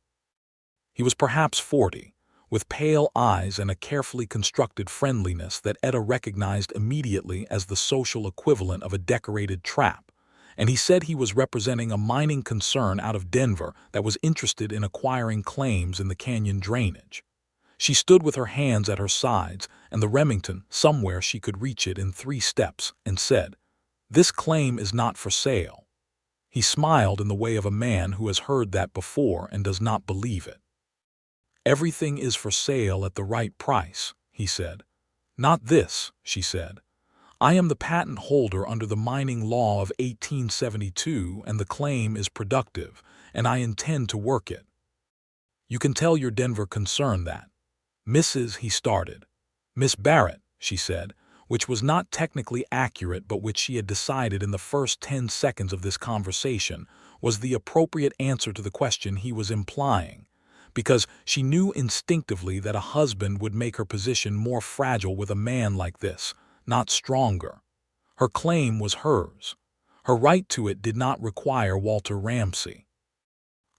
He was perhaps 40, with pale eyes and a carefully constructed friendliness that Etta recognized immediately as the social equivalent of a decorated trap, and he said he was representing a mining concern out of Denver that was interested in acquiring claims in the canyon drainage. She stood with her hands at her sides and the Remington somewhere she could reach it in 3 steps and said, "This claim is not for sale." He smiled in the way of a man who has heard that before and does not believe it. "Everything is for sale at the right price," he said. "Not this," she said. "I am the patent holder under the mining law of 1872, and the claim is productive, and I intend to work it. You can tell your Denver concern that." "Mrs." he started. "Miss Barrett," she said, which was not technically accurate but which she had decided in the first 10 seconds of this conversation was the appropriate answer to the question he was implying, because she knew instinctively that a husband would make her position more fragile with a man like this, not stronger. Her claim was hers. Her right to it did not require Walter Ramsey.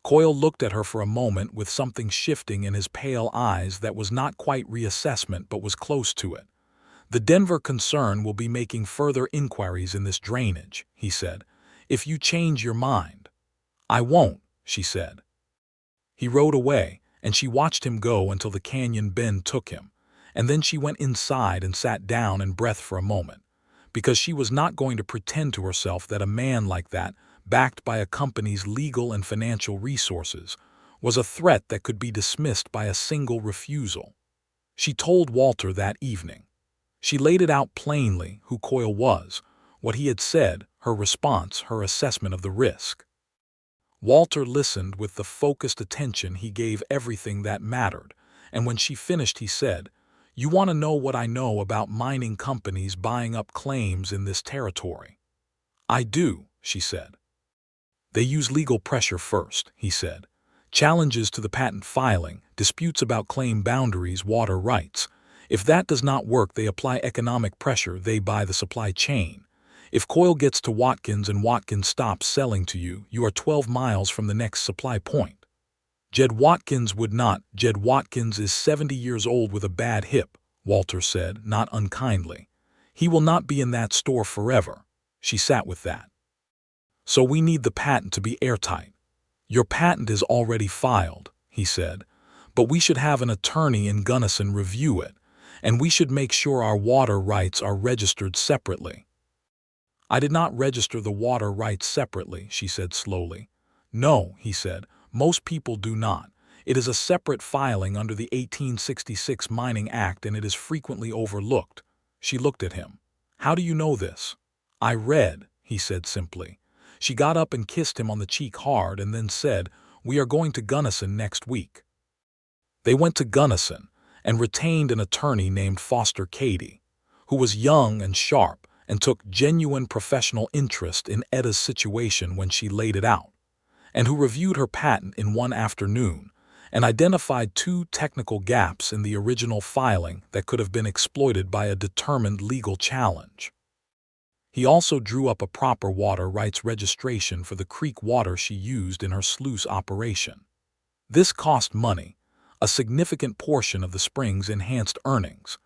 Coyle looked at her for a moment with something shifting in his pale eyes that was not quite reassessment but was close to it. "The Denver concern will be making further inquiries in this drainage," he said, "if you change your mind." "I won't," she said. He rode away, and she watched him go until the canyon bend took him, and then she went inside and sat down and breathed for a moment, because she was not going to pretend to herself that a man like that, backed by a company's legal and financial resources, was a threat that could be dismissed by a single refusal. She told Walter that evening. She laid it out plainly who Coyle was, what he had said, her response, her assessment of the risk. Walter listened with the focused attention he gave everything that mattered, and when she finished he said, "You want to know what I know about mining companies buying up claims in this territory?" "I do," she said. "They use legal pressure first," he said. "Challenges to the patent filing, disputes about claim boundaries, water rights. If that does not work, they apply economic pressure, they buy the supply chain. If Coyle gets to Watkins and Watkins stops selling to you, you are 12 miles from the next supply point. Jed Watkins would not. Jed Watkins is 70 years old with a bad hip," Walter said, not unkindly. "He will not be in that store forever." She sat with that. "So we need the patent to be airtight." "Your patent is already filed," he said, "but we should have an attorney in Gunnison review it, and we should make sure our water rights are registered separately." "I did not register the water rights separately," she said slowly. "No," he said, "most people do not. It is a separate filing under the 1866 Mining Act, and it is frequently overlooked." She looked at him. "How do you know this?" "I read," he said simply. She got up and kissed him on the cheek hard and then said, "We are going to Gunnison next week." They went to Gunnison and retained an attorney named Foster Cady, who was young and sharp and took genuine professional interest in Etta's situation when she laid it out, and who reviewed her patent in one afternoon and identified 2 technical gaps in the original filing that could have been exploited by a determined legal challenge. He also drew up a proper water rights registration for the creek water she used in her sluice operation. This cost money, a significant portion of the spring's enhanced earnings,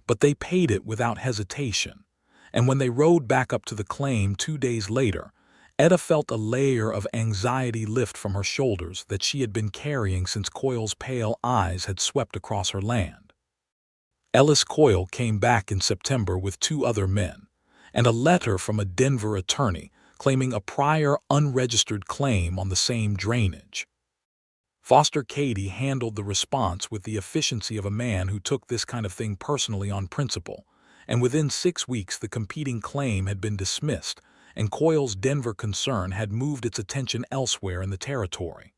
but they paid it without hesitation, and when they rode back up to the claim 2 days later, Etta felt a layer of anxiety lift from her shoulders that she had been carrying since Coyle's pale eyes had swept across her land. Ellis Coyle came back in September with 2 other men, and a letter from a Denver attorney claiming a prior unregistered claim on the same drainage. Foster Cady handled the response with the efficiency of a man who took this kind of thing personally on principle, and within 6 weeks the competing claim had been dismissed, and Coyle's Denver concern had moved its attention elsewhere in the territory.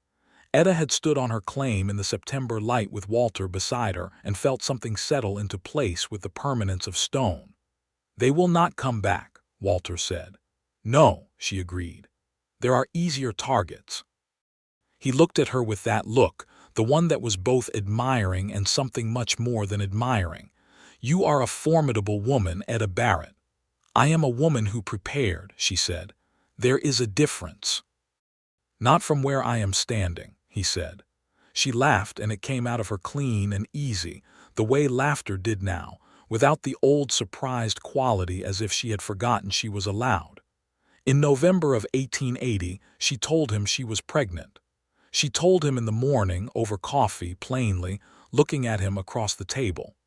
Etta had stood on her claim in the September light with Walter beside her and felt something settle into place with the permanence of stone. "They will not come back," Walter said. "No," she agreed. "There are easier targets." He looked at her with that look, the one that was both admiring and something much more than admiring. "You are a formidable woman, Etta Barrett." "I am a woman who prepared," she said. "There is a difference." "Not from where I am standing," he said. She laughed, and it came out of her clean and easy, the way laughter did now, without the old surprised quality as if she had forgotten she was allowed. In November of 1880, she told him she was pregnant. She told him in the morning, over coffee, plainly, looking at him across the table.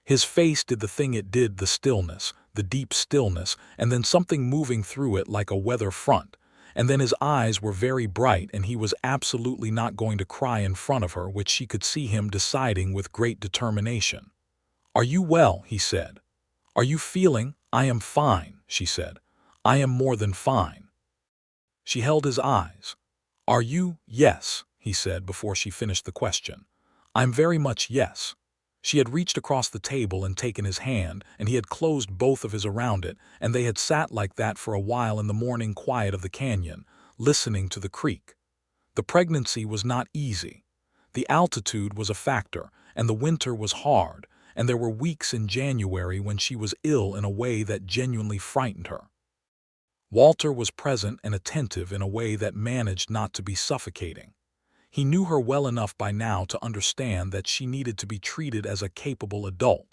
His face did the thing it did, the stillness, the deep stillness, and then something moving through it like a weather front, and then his eyes were very bright and he was absolutely not going to cry in front of her, which she could see him deciding with great determination. "Are you well?" he said. "Are you feeling?" "I am fine," she said. "I am more than fine." She held his eyes. "Are you?" "Yes," he said before she finished the question. "I'm very much yes." She had reached across the table and taken his hand, and he had closed both of his around it, and they had sat like that for a while in the morning quiet of the canyon, listening to the creek. The pregnancy was not easy. The altitude was a factor, and the winter was hard, and there were weeks in January when she was ill in a way that genuinely frightened her. Walter was present and attentive in a way that managed not to be suffocating. He knew her well enough by now to understand that she needed to be treated as a capable adult,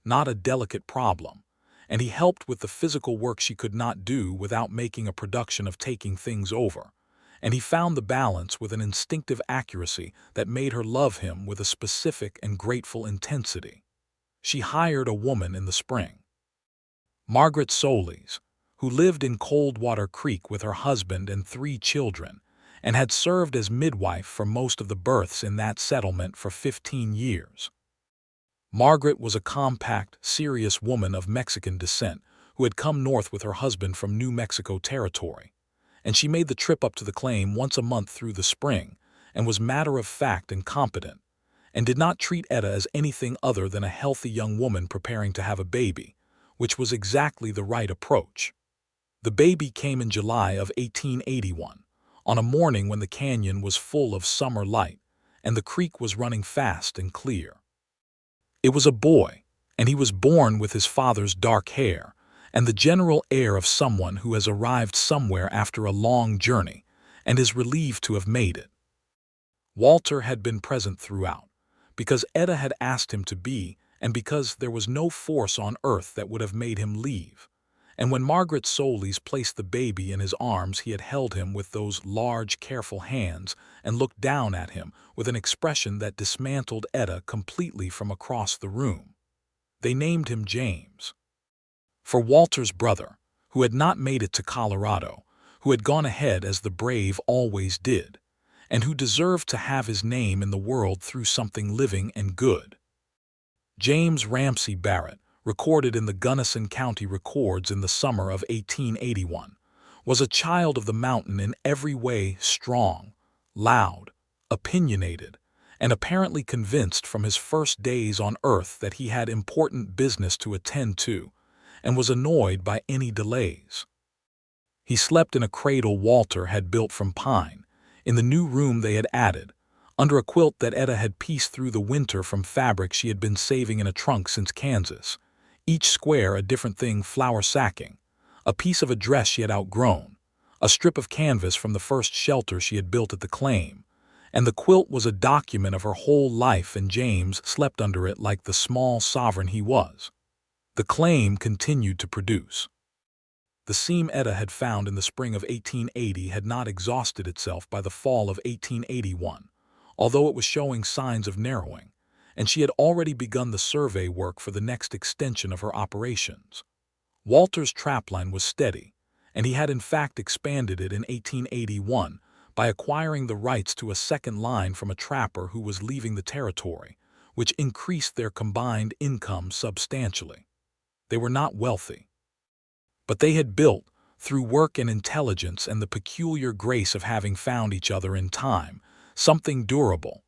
not a delicate problem, and he helped with the physical work she could not do without making a production of taking things over, and he found the balance with an instinctive accuracy that made her love him with a specific and grateful intensity. She hired a woman in the spring, Margaret Solis, who lived in Coldwater Creek with her husband and 3 children, and had served as midwife for most of the births in that settlement for 15 years. Margaret was a compact, serious woman of Mexican descent who had come north with her husband from New Mexico Territory, and she made the trip up to the claim once a month through the spring and was matter-of-fact and competent, and did not treat Etta as anything other than a healthy young woman preparing to have a baby, which was exactly the right approach. The baby came in July of 1881, on a morning when the canyon was full of summer light and the creek was running fast and clear. It was a boy, and he was born with his father's dark hair and the general air of someone who has arrived somewhere after a long journey and is relieved to have made it. Walter had been present throughout, because Etta had asked him to be, and because there was no force on earth that would have made him leave. And when Margaret Solis placed the baby in his arms, he had held him with those large, careful hands and looked down at him with an expression that dismantled Etta completely from across the room. They named him James. For Walter's brother, who had not made it to Colorado, who had gone ahead as the brave always did, and who deserved to have his name in the world through something living and good. James Ramsey Barrett, recorded in the Gunnison County Records in the summer of 1881, was a child of the mountain in every way, strong, loud, opinionated, and apparently convinced from his first days on earth that he had important business to attend to, and was annoyed by any delays. He slept in a cradle Walter had built from pine, in the new room they had added, under a quilt that Etta had pieced through the winter from fabric she had been saving in a trunk since Kansas, each square a different thing: flour sacking, a piece of a dress she had outgrown, a strip of canvas from the first shelter she had built at the claim, and the quilt was a document of her whole life, and James slept under it like the small sovereign he was. The claim continued to produce. The seam Etta had found in the spring of 1880 had not exhausted itself by the fall of 1881, although it was showing signs of narrowing, and she had already begun the survey work for the next extension of her operations. Walter's trapline was steady, and he had in fact expanded it in 1881 by acquiring the rights to a second line from a trapper who was leaving the territory, which increased their combined income substantially. They were not wealthy, but they had built, through work and intelligence and the peculiar grace of having found each other in time, something durable.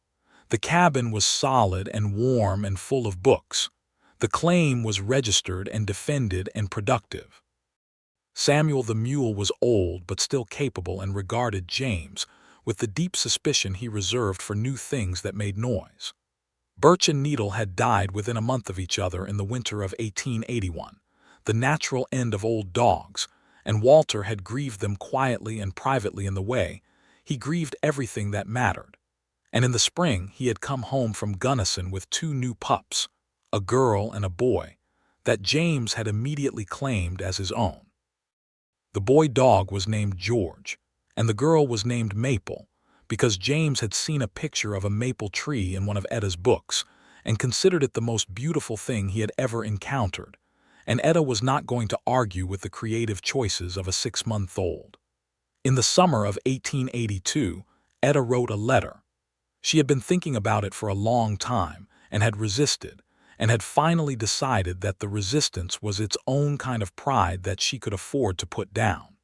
The cabin was solid and warm and full of books. The claim was registered and defended and productive. Samuel the mule was old but still capable and regarded James with the deep suspicion he reserved for new things that made noise. Birch and Needle had died within a month of each other in the winter of 1881, the natural end of old dogs, and Walter had grieved them quietly and privately in the way he grieved everything that mattered. And in the spring he had come home from Gunnison with 2 new pups, a girl and a boy, that James had immediately claimed as his own. The boy dog was named George, and the girl was named Maple, because James had seen a picture of a maple tree in one of Etta's books and considered it the most beautiful thing he had ever encountered, and Etta was not going to argue with the creative choices of a 6-month-old. In the summer of 1882, Etta wrote a letter. She had been thinking about it for a long time and had resisted, and had finally decided that the resistance was its own kind of pride that she could afford to put down.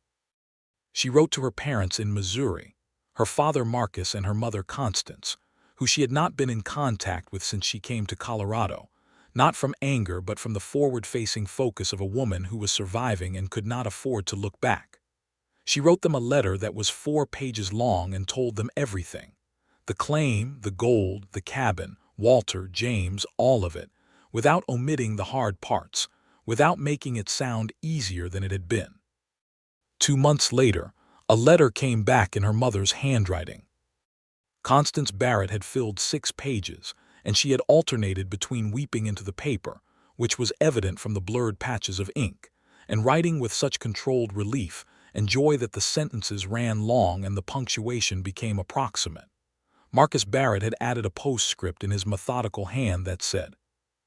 She wrote to her parents in Missouri, her father Marcus and her mother Constance, who she had not been in contact with since she came to Colorado, not from anger but from the forward-facing focus of a woman who was surviving and could not afford to look back. She wrote them a letter that was 4 pages long and told them everything: the claim, the gold, the cabin, Walter, James, all of it, without omitting the hard parts, without making it sound easier than it had been. 2 months later, a letter came back in her mother's handwriting. Constance Barrett had filled 6 pages, and she had alternated between weeping into the paper, which was evident from the blurred patches of ink, and writing with such controlled relief and joy that the sentences ran long and the punctuation became approximate. Marcus Barrett had added a postscript in his methodical hand that said,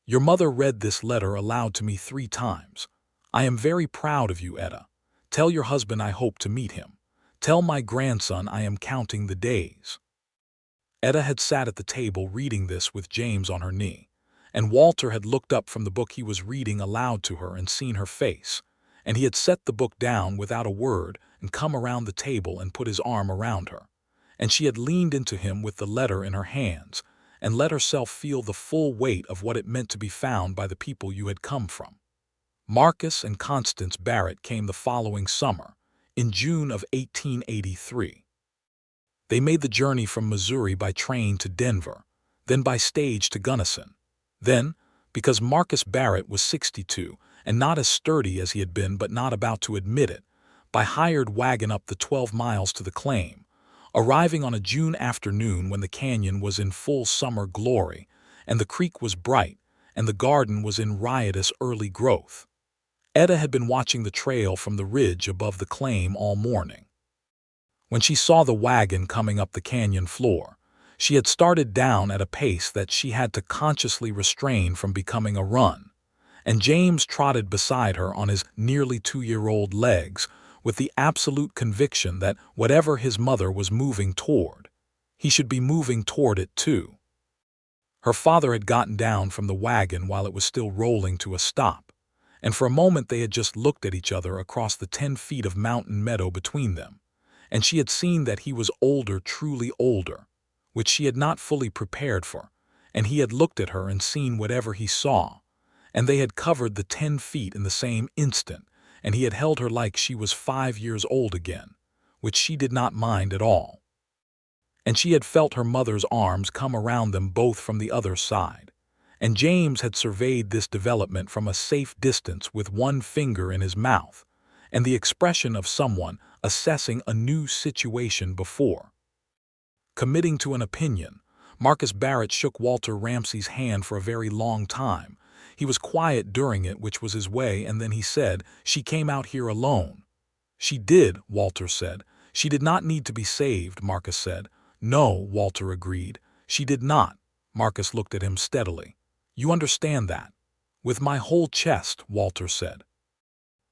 "Your mother read this letter aloud to me 3 times. I am very proud of you, Etta. Tell your husband I hope to meet him. Tell my grandson I am counting the days." Etta had sat at the table reading this with James on her knee, and Walter had looked up from the book he was reading aloud to her and seen her face, and he had set the book down without a word and come around the table and put his arm around her, and she had leaned into him with the letter in her hands and let herself feel the full weight of what it meant to be found by the people you had come from. Marcus and Constance Barrett came the following summer, in June of 1883. They made the journey from Missouri by train to Denver, then by stage to Gunnison. Then, because Marcus Barrett was 62 and not as sturdy as he had been but not about to admit it, by hired wagon up the 12 miles to the claim, arriving on a June afternoon when the canyon was in full summer glory, and the creek was bright, and the garden was in riotous early growth. Etta had been watching the trail from the ridge above the claim all morning. When she saw the wagon coming up the canyon floor, she had started down at a pace that she had to consciously restrain from becoming a run, and James trotted beside her on his nearly 2-year-old legs with the absolute conviction that whatever his mother was moving toward, he should be moving toward it too. Her father had gotten down from the wagon while it was still rolling to a stop, and for a moment they had just looked at each other across the 10 feet of mountain meadow between them, and she had seen that he was older, truly older, which she had not fully prepared for, and he had looked at her and seen whatever he saw, and they had covered the 10 feet in the same instant, and he had held her like she was 5 years old again, which she did not mind at all. And she had felt her mother's arms come around them both from the other side, and James had surveyed this development from a safe distance with one finger in his mouth, and the expression of someone assessing a new situation before committing to an opinion. Marcus Barrett shook Walter Ramsey's hand for a very long time. He was quiet during it, which was his way, and then he said, "She came out here alone." "She did," Walter said. "She did not need to be saved," Marcus said. "No," Walter agreed. "She did not." Marcus looked at him steadily. "You understand that?" "With my whole chest," Walter said.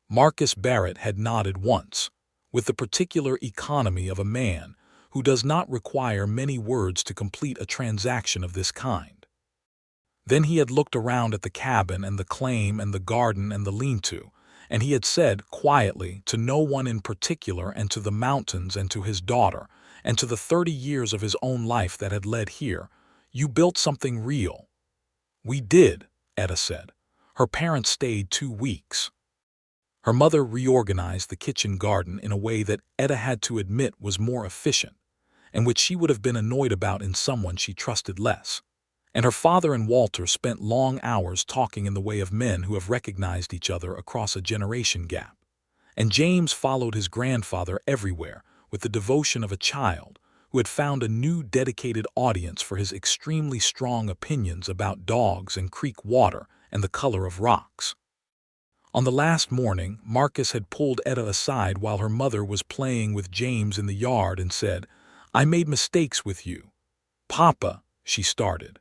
Marcus Barrett had nodded once, with the particular economy of a man who does not require many words to complete a transaction of this kind. Then he had looked around at the cabin and the claim and the garden and the lean-to, and he had said quietly to no one in particular and to the mountains and to his daughter and to the 30 years of his own life that had led here, "You built something real." "We did," Etta said. Her parents stayed 2 weeks. Her mother reorganized the kitchen garden in a way that Etta had to admit was more efficient, and which she would have been annoyed about in someone she trusted less. And her father and Walter spent long hours talking in the way of men who have recognized each other across a generation gap. And James followed his grandfather everywhere with the devotion of a child who had found a new dedicated audience for his extremely strong opinions about dogs and creek water and the color of rocks. On the last morning, Marcus had pulled Etta aside while her mother was playing with James in the yard and said, "I made mistakes with you." "Papa," she started.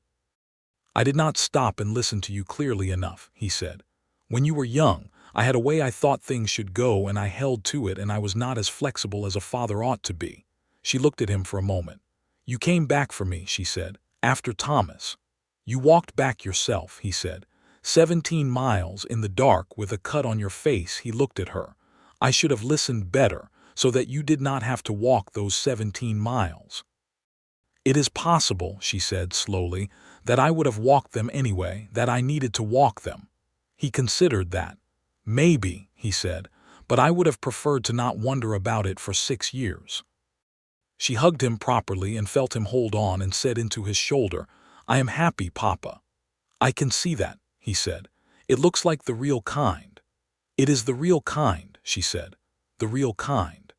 "I did not stop and listen to you clearly enough," he said. "When you were young, I had a way I thought things should go and I held to it, and I was not as flexible as a father ought to be." She looked at him for a moment. "You came back for me," she said, "after Thomas." "You walked back yourself," he said. 17 miles in the dark with a cut on your face." He looked at her. "I should have listened better so that you did not have to walk those 17 miles. "It is possible," she said slowly, "that I would have walked them anyway, that I needed to walk them." He considered that. "Maybe," he said, "but I would have preferred to not wonder about it for 6 years." She hugged him properly and felt him hold on and said into his shoulder, "I am happy, Papa." "I can see that," he said. "It looks like the real kind." "It is the real kind," she said. "The real kind."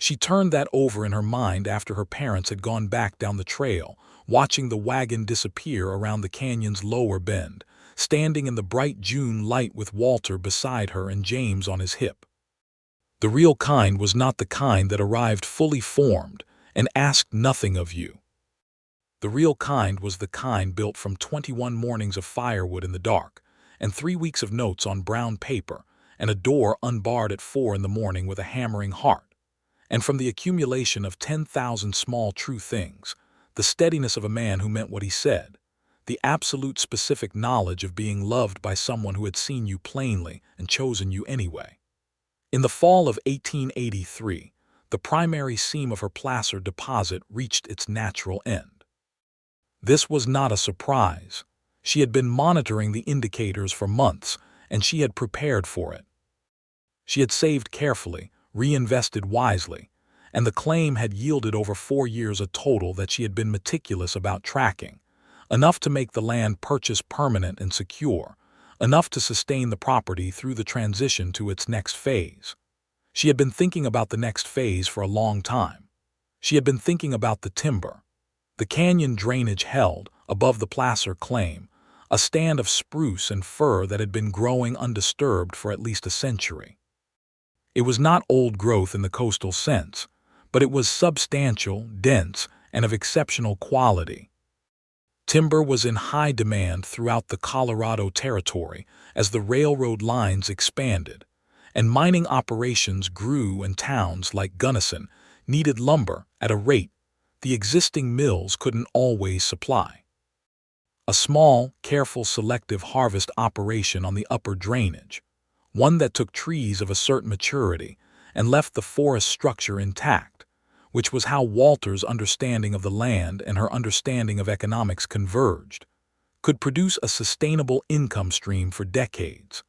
She turned that over in her mind after her parents had gone back down the trail, watching the wagon disappear around the canyon's lower bend, standing in the bright June light with Walter beside her and James on his hip. The real kind was not the kind that arrived fully formed and asked nothing of you. The real kind was the kind built from 21 mornings of firewood in the dark, and 3 weeks of notes on brown paper, and a door unbarred at 4 in the morning with a hammering heart, and from the accumulation of 10,000 small true things, the steadiness of a man who meant what he said, the absolute specific knowledge of being loved by someone who had seen you plainly and chosen you anyway. In the fall of 1883, the primary seam of her placer deposit reached its natural end. This was not a surprise. She had been monitoring the indicators for months, and she had prepared for it. She had saved carefully, reinvested wisely, and the claim had yielded over 4 years a total that she had been meticulous about tracking, enough to make the land purchase permanent and secure, enough to sustain the property through the transition to its next phase. She had been thinking about the next phase for a long time. She had been thinking about the timber. The canyon drainage held, above the placer claim, a stand of spruce and fir that had been growing undisturbed for at least a century. It was not old growth in the coastal sense, but it was substantial, dense, and of exceptional quality. Timber was in high demand throughout the Colorado Territory as the railroad lines expanded, and mining operations grew, and towns like Gunnison needed lumber at a rate the existing mills couldn't always supply. A small, careful, selective harvest operation on the upper drainage, one that took trees of a certain maturity and left the forest structure intact, which was how Walter's understanding of the land and her understanding of economics converged, could produce a sustainable income stream for decades.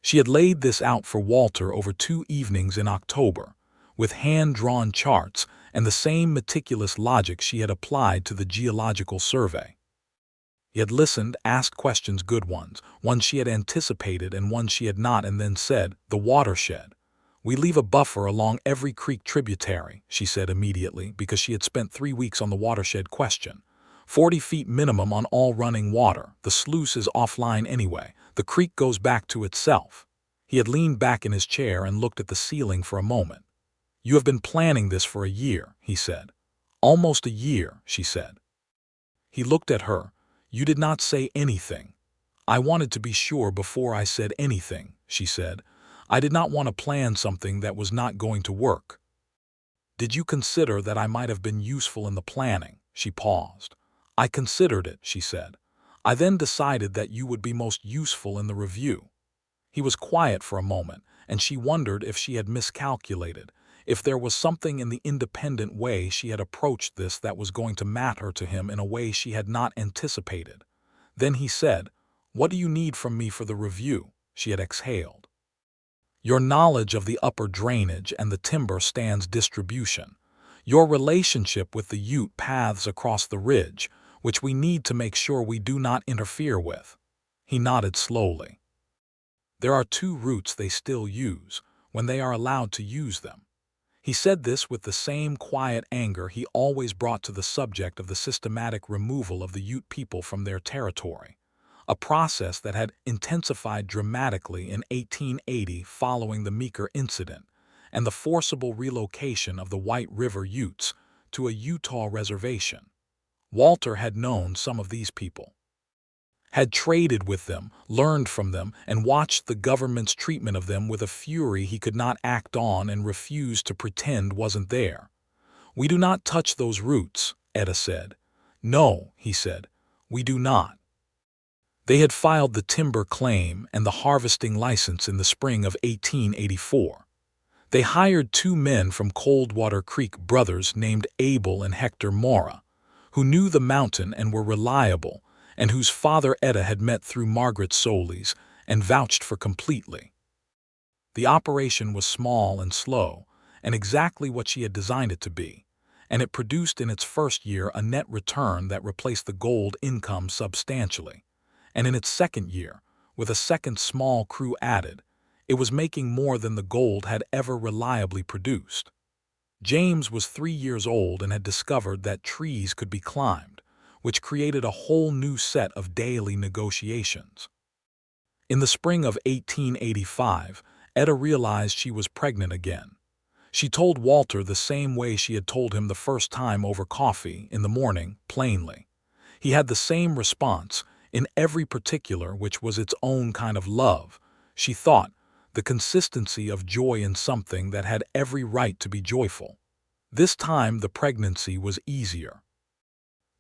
She had laid this out for Walter over 2 evenings in October, with hand-drawn charts and the same meticulous logic she had applied to the geological survey. He had listened, asked questions, good ones she had anticipated and ones she had not, and then said, "The watershed. We leave a buffer along every creek tributary," she said immediately, because she had spent 3 weeks on the watershed question. 40 feet minimum on all running water. The sluice is offline anyway. The creek goes back to itself. He had leaned back in his chair and looked at the ceiling for a moment. "You have been planning this for a year," he said. "Almost a year," she said. He looked at her. "You did not say anything." "I wanted to be sure before I said anything," she said. "I did not want to plan something that was not going to work." "Did you consider that I might have been useful in the planning?" She paused. "I considered it," she said. "I then decided that you would be most useful in the review." He was quiet for a moment, and she wondered if she had miscalculated, if there was something in the independent way she had approached this that was going to matter to him in a way she had not anticipated. Then he said, "What do you need from me for the review?" She had exhaled. "Your knowledge of the upper drainage and the timber stands distribution. Your relationship with the Ute paths across the ridge, which we need to make sure we do not interfere with." He nodded slowly. "There are 2 routes they still use, when they are allowed to use them." He said this with the same quiet anger he always brought to the subject of the systematic removal of the Ute people from their territory, a process that had intensified dramatically in 1880 following the Meeker incident and the forcible relocation of the White River Utes to a Utah reservation. Walter had known some of these people, had traded with them, learned from them, and watched the government's treatment of them with a fury he could not act on and refused to pretend wasn't there. "We do not touch those roots," Etta said. "No," he said, "we do not." They had filed the timber claim and the harvesting license in the spring of 1884. They hired 2 men from Coldwater Creek, brothers named Abel and Hector Mora, who knew the mountain and were reliable, and whose father Etta had met through Margaret Solis and vouched for completely. The operation was small and slow, and exactly what she had designed it to be, and it produced in its first year a net return that replaced the gold income substantially, and in its second year, with a second small crew added, it was making more than the gold had ever reliably produced. James was 3 years old and had discovered that trees could be climbed, which created a whole new set of daily negotiations. In the spring of 1885, Etta realized she was pregnant again. She told Walter the same way she had told him the first time over coffee in the morning, plainly. He had the same response, in every particular, which was its own kind of love, she thought, the consistency of joy in something that had every right to be joyful. This time the pregnancy was easier.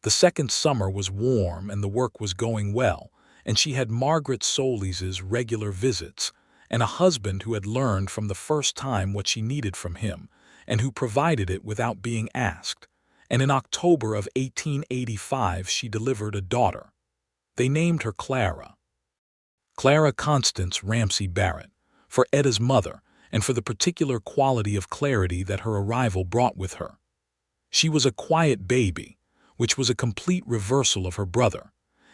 The second summer was warm and the work was going well, and she had Margaret Solis's regular visits, and a husband who had learned from the first time what she needed from him, and who provided it without being asked. And in October of 1885 she delivered a daughter. They named her Clara. Clara Constance Ramsay Barrett, for Etta's mother, and for the particular quality of clarity that her arrival brought with her. She was a quiet baby, which was a complete reversal of her brother,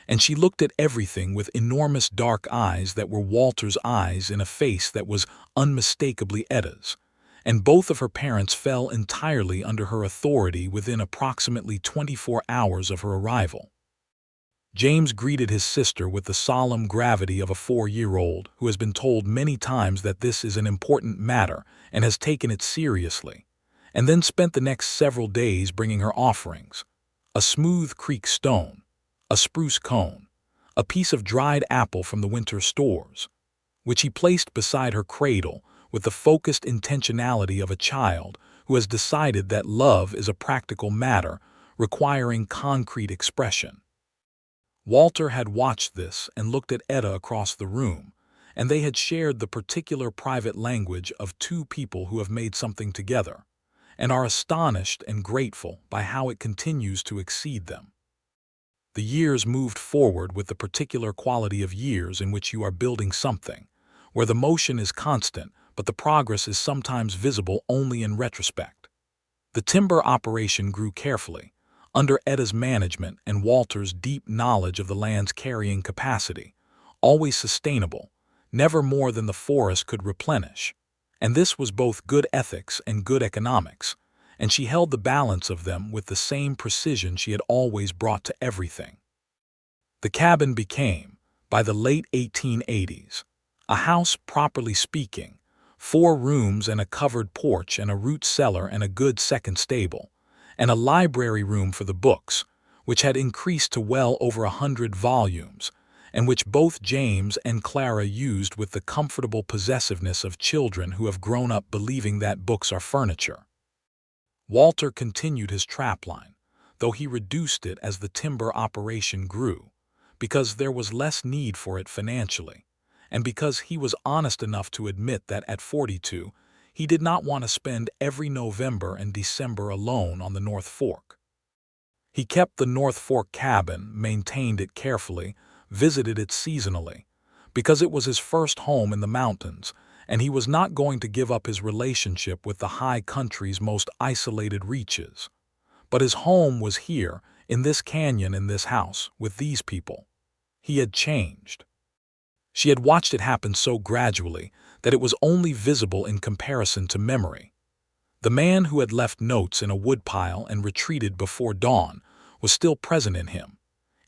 and she looked at everything with enormous dark eyes that were Walter's eyes in a face that was unmistakably Etta's, and both of her parents fell entirely under her authority within approximately 24 hours of her arrival. James greeted his sister with the solemn gravity of a 4-year-old who has been told many times that this is an important matter and has taken it seriously, and then spent the next several days bringing her offerings: a smooth creek stone, a spruce cone, a piece of dried apple from the winter stores, which he placed beside her cradle with the focused intentionality of a child who has decided that love is a practical matter requiring concrete expression. Walter had watched this and looked at Etta across the room, and they had shared the particular private language of two people who have made something together, and are astonished and grateful by how it continues to exceed them. The years moved forward with the particular quality of years in which you are building something, where the motion is constant but the progress is sometimes visible only in retrospect. The timber operation grew carefully, under Etta's management and Walter's deep knowledge of the land's carrying capacity, always sustainable, never more than the forest could replenish. And this was both good ethics and good economics, and she held the balance of them with the same precision she had always brought to everything. The cabin became, by the late 1880s, a house properly speaking, 4 rooms and a covered porch and a root cellar and a good second stable, and a library room for the books, which had increased to well over 100 volumes, and which both James and Clara used with the comfortable possessiveness of children who have grown up believing that books are furniture. Walter continued his trapline, though he reduced it as the timber operation grew, because there was less need for it financially, and because he was honest enough to admit that at 42, he did not want to spend every November and December alone on the North Fork. He kept the North Fork cabin, maintained it carefully, visited it seasonally, because it was his first home in the mountains, and he was not going to give up his relationship with the high country's most isolated reaches. But his home was here, in this canyon, in this house, with these people. He had changed. She had watched it happen so gradually that it was only visible in comparison to memory. The man who had left notes in a woodpile and retreated before dawn was still present in him,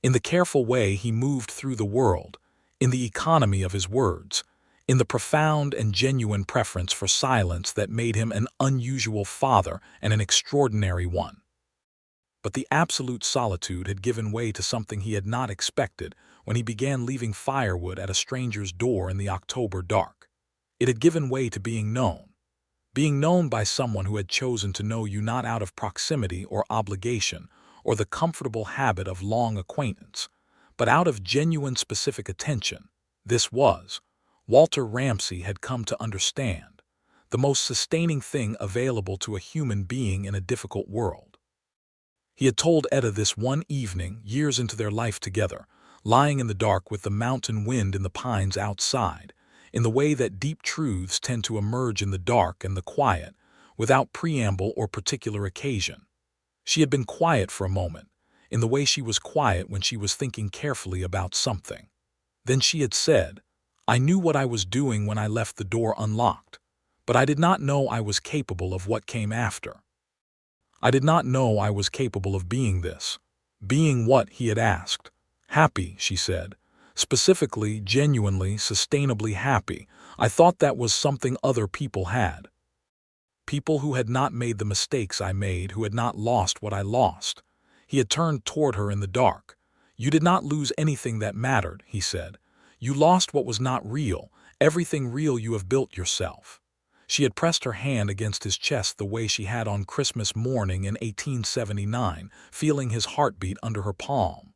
in the careful way he moved through the world, in the economy of his words, in the profound and genuine preference for silence that made him an unusual father and an extraordinary one. But the absolute solitude had given way to something he had not expected when he began leaving Firewood at a stranger's door in the October dark. It had given way to being known by someone who had chosen to know you not out of proximity or obligation or the comfortable habit of long acquaintance, but out of genuine specific attention. This was, Walter Ramsay had come to understand, the most sustaining thing available to a human being in a difficult world. He had told Etta this one evening, years into their life together, lying in the dark with the mountain wind in the pines outside, in the way that deep truths tend to emerge in the dark and the quiet, without preamble or particular occasion. She had been quiet for a moment, in the way she was quiet when she was thinking carefully about something. Then she had said, "I knew what I was doing when I left the door unlocked, but I did not know I was capable of what came after. I did not know I was capable of being this." Being what, he had asked. "Happy," she said. "Specifically, genuinely, sustainably happy. I thought that was something other people had." People who had not made the mistakes I made, who had not lost what I lost. He had turned toward her in the dark. You did not lose anything that mattered, he said. You lost what was not real, everything real you have built yourself. She had pressed her hand against his chest the way she had on Christmas morning in 1879, feeling his heartbeat under her palm.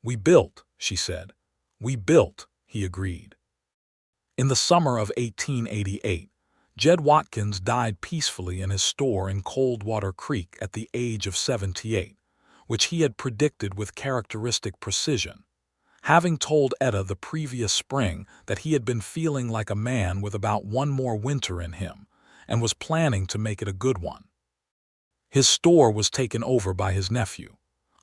We built, she said. We built, he agreed. In the summer of 1888, Jed Watkins died peacefully in his store in Coldwater Creek at the age of 78, which he had predicted with characteristic precision, having told Etta the previous spring that he had been feeling like a man with about one more winter in him and was planning to make it a good one. His store was taken over by his nephew,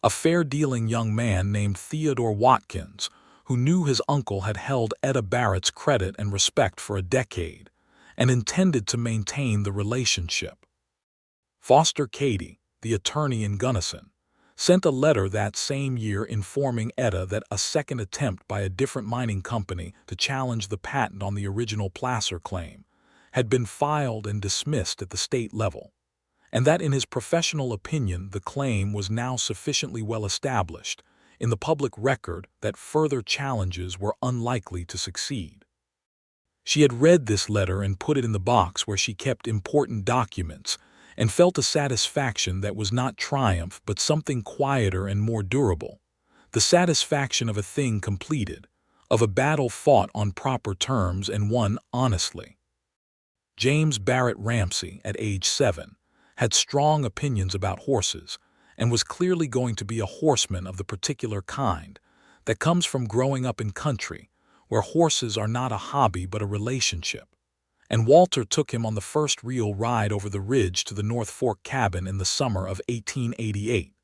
a fair-dealing young man named Theodore Watkins, who knew his uncle had held Etta Barrett's credit and respect for a decade and intended to maintain the relationship. Foster Cady, the attorney in Gunnison, sent a letter that same year informing Etta that a second attempt by a different mining company to challenge the patent on the original placer claim had been filed and dismissed at the state level, and that in his professional opinion the claim was now sufficiently well established in the public record that further challenges were unlikely to succeed. She had read this letter and put it in the box where she kept important documents and felt a satisfaction that was not triumph but something quieter and more durable, the satisfaction of a thing completed, of a battle fought on proper terms and won honestly. James Barrett Ramsey, at age 7, had strong opinions about horses and was clearly going to be a horseman of the particular kind that comes from growing up in country where horses are not a hobby but a relationship, and Walter took him on the first real ride over the ridge to the North Fork cabin in the summer of 1888,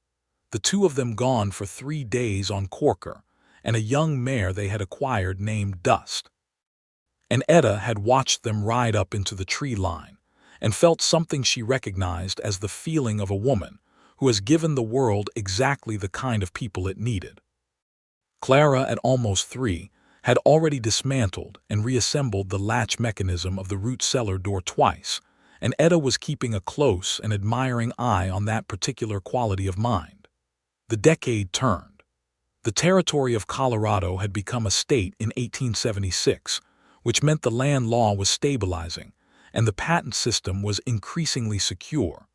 the two of them gone for 3 days on Corker and a young mare they had acquired named Dust. And Etta had watched them ride up into the tree line and felt something she recognized as the feeling of a woman who has given the world exactly the kind of people it needed. Clara, at almost 3, had already dismantled and reassembled the latch mechanism of the root cellar door twice, and Etta was keeping a close and admiring eye on that particular quality of mind. The decade turned. The territory of Colorado had become a state in 1876, which meant the land law was stabilizing and the patent system was increasingly secure,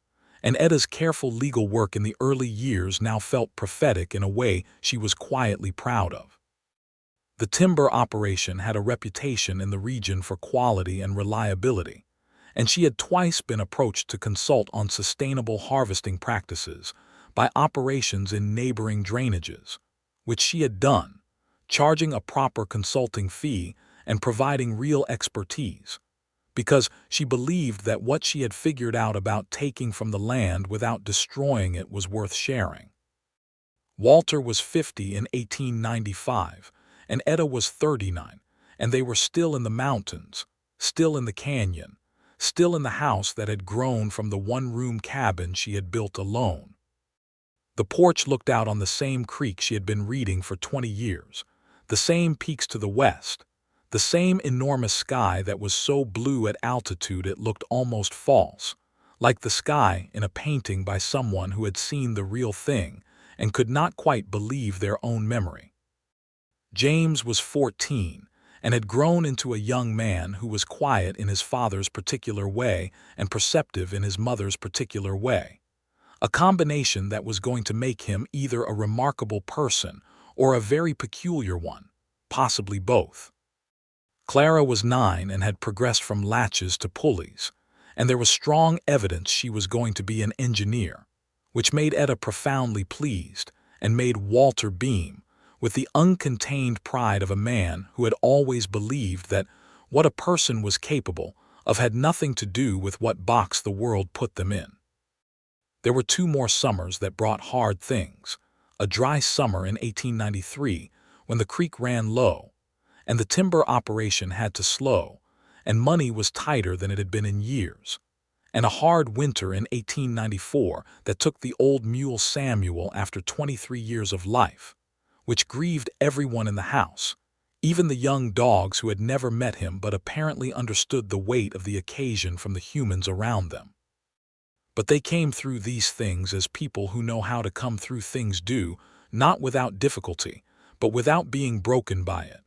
and Etta's careful legal work in the early years now felt prophetic in a way she was quietly proud of. The timber operation had a reputation in the region for quality and reliability, and she had twice been approached to consult on sustainable harvesting practices by operations in neighboring drainages, which she had done, charging a proper consulting fee and providing real expertise, because she believed that what she had figured out about taking from the land without destroying it was worth sharing. Walter was 50 in 1895, and Etta was 39, and they were still in the mountains, still in the canyon, still in the house that had grown from the one-room cabin she had built alone. The porch looked out on the same creek she had been reading for 20 years, the same peaks to the west, the same enormous sky that was so blue at altitude it looked almost false, like the sky in a painting by someone who had seen the real thing and could not quite believe their own memory. James was 14 and had grown into a young man who was quiet in his father's particular way and perceptive in his mother's particular way, a combination that was going to make him either a remarkable person or a very peculiar one, possibly both. Clara was 9 and had progressed from latches to pulleys, and there was strong evidence she was going to be an engineer, which made Etta profoundly pleased and made Walter beam with the uncontained pride of a man who had always believed that what a person was capable of had nothing to do with what box the world put them in. There were 2 more summers that brought hard things, a dry summer in 1893 when the creek ran low, and the timber operation had to slow, and money was tighter than it had been in years, and a hard winter in 1894 that took the old mule Samuel after 23 years of life, which grieved everyone in the house, even the young dogs who had never met him but apparently understood the weight of the occasion from the humans around them. But they came through these things as people who know how to come through things do, not without difficulty, but without being broken by it.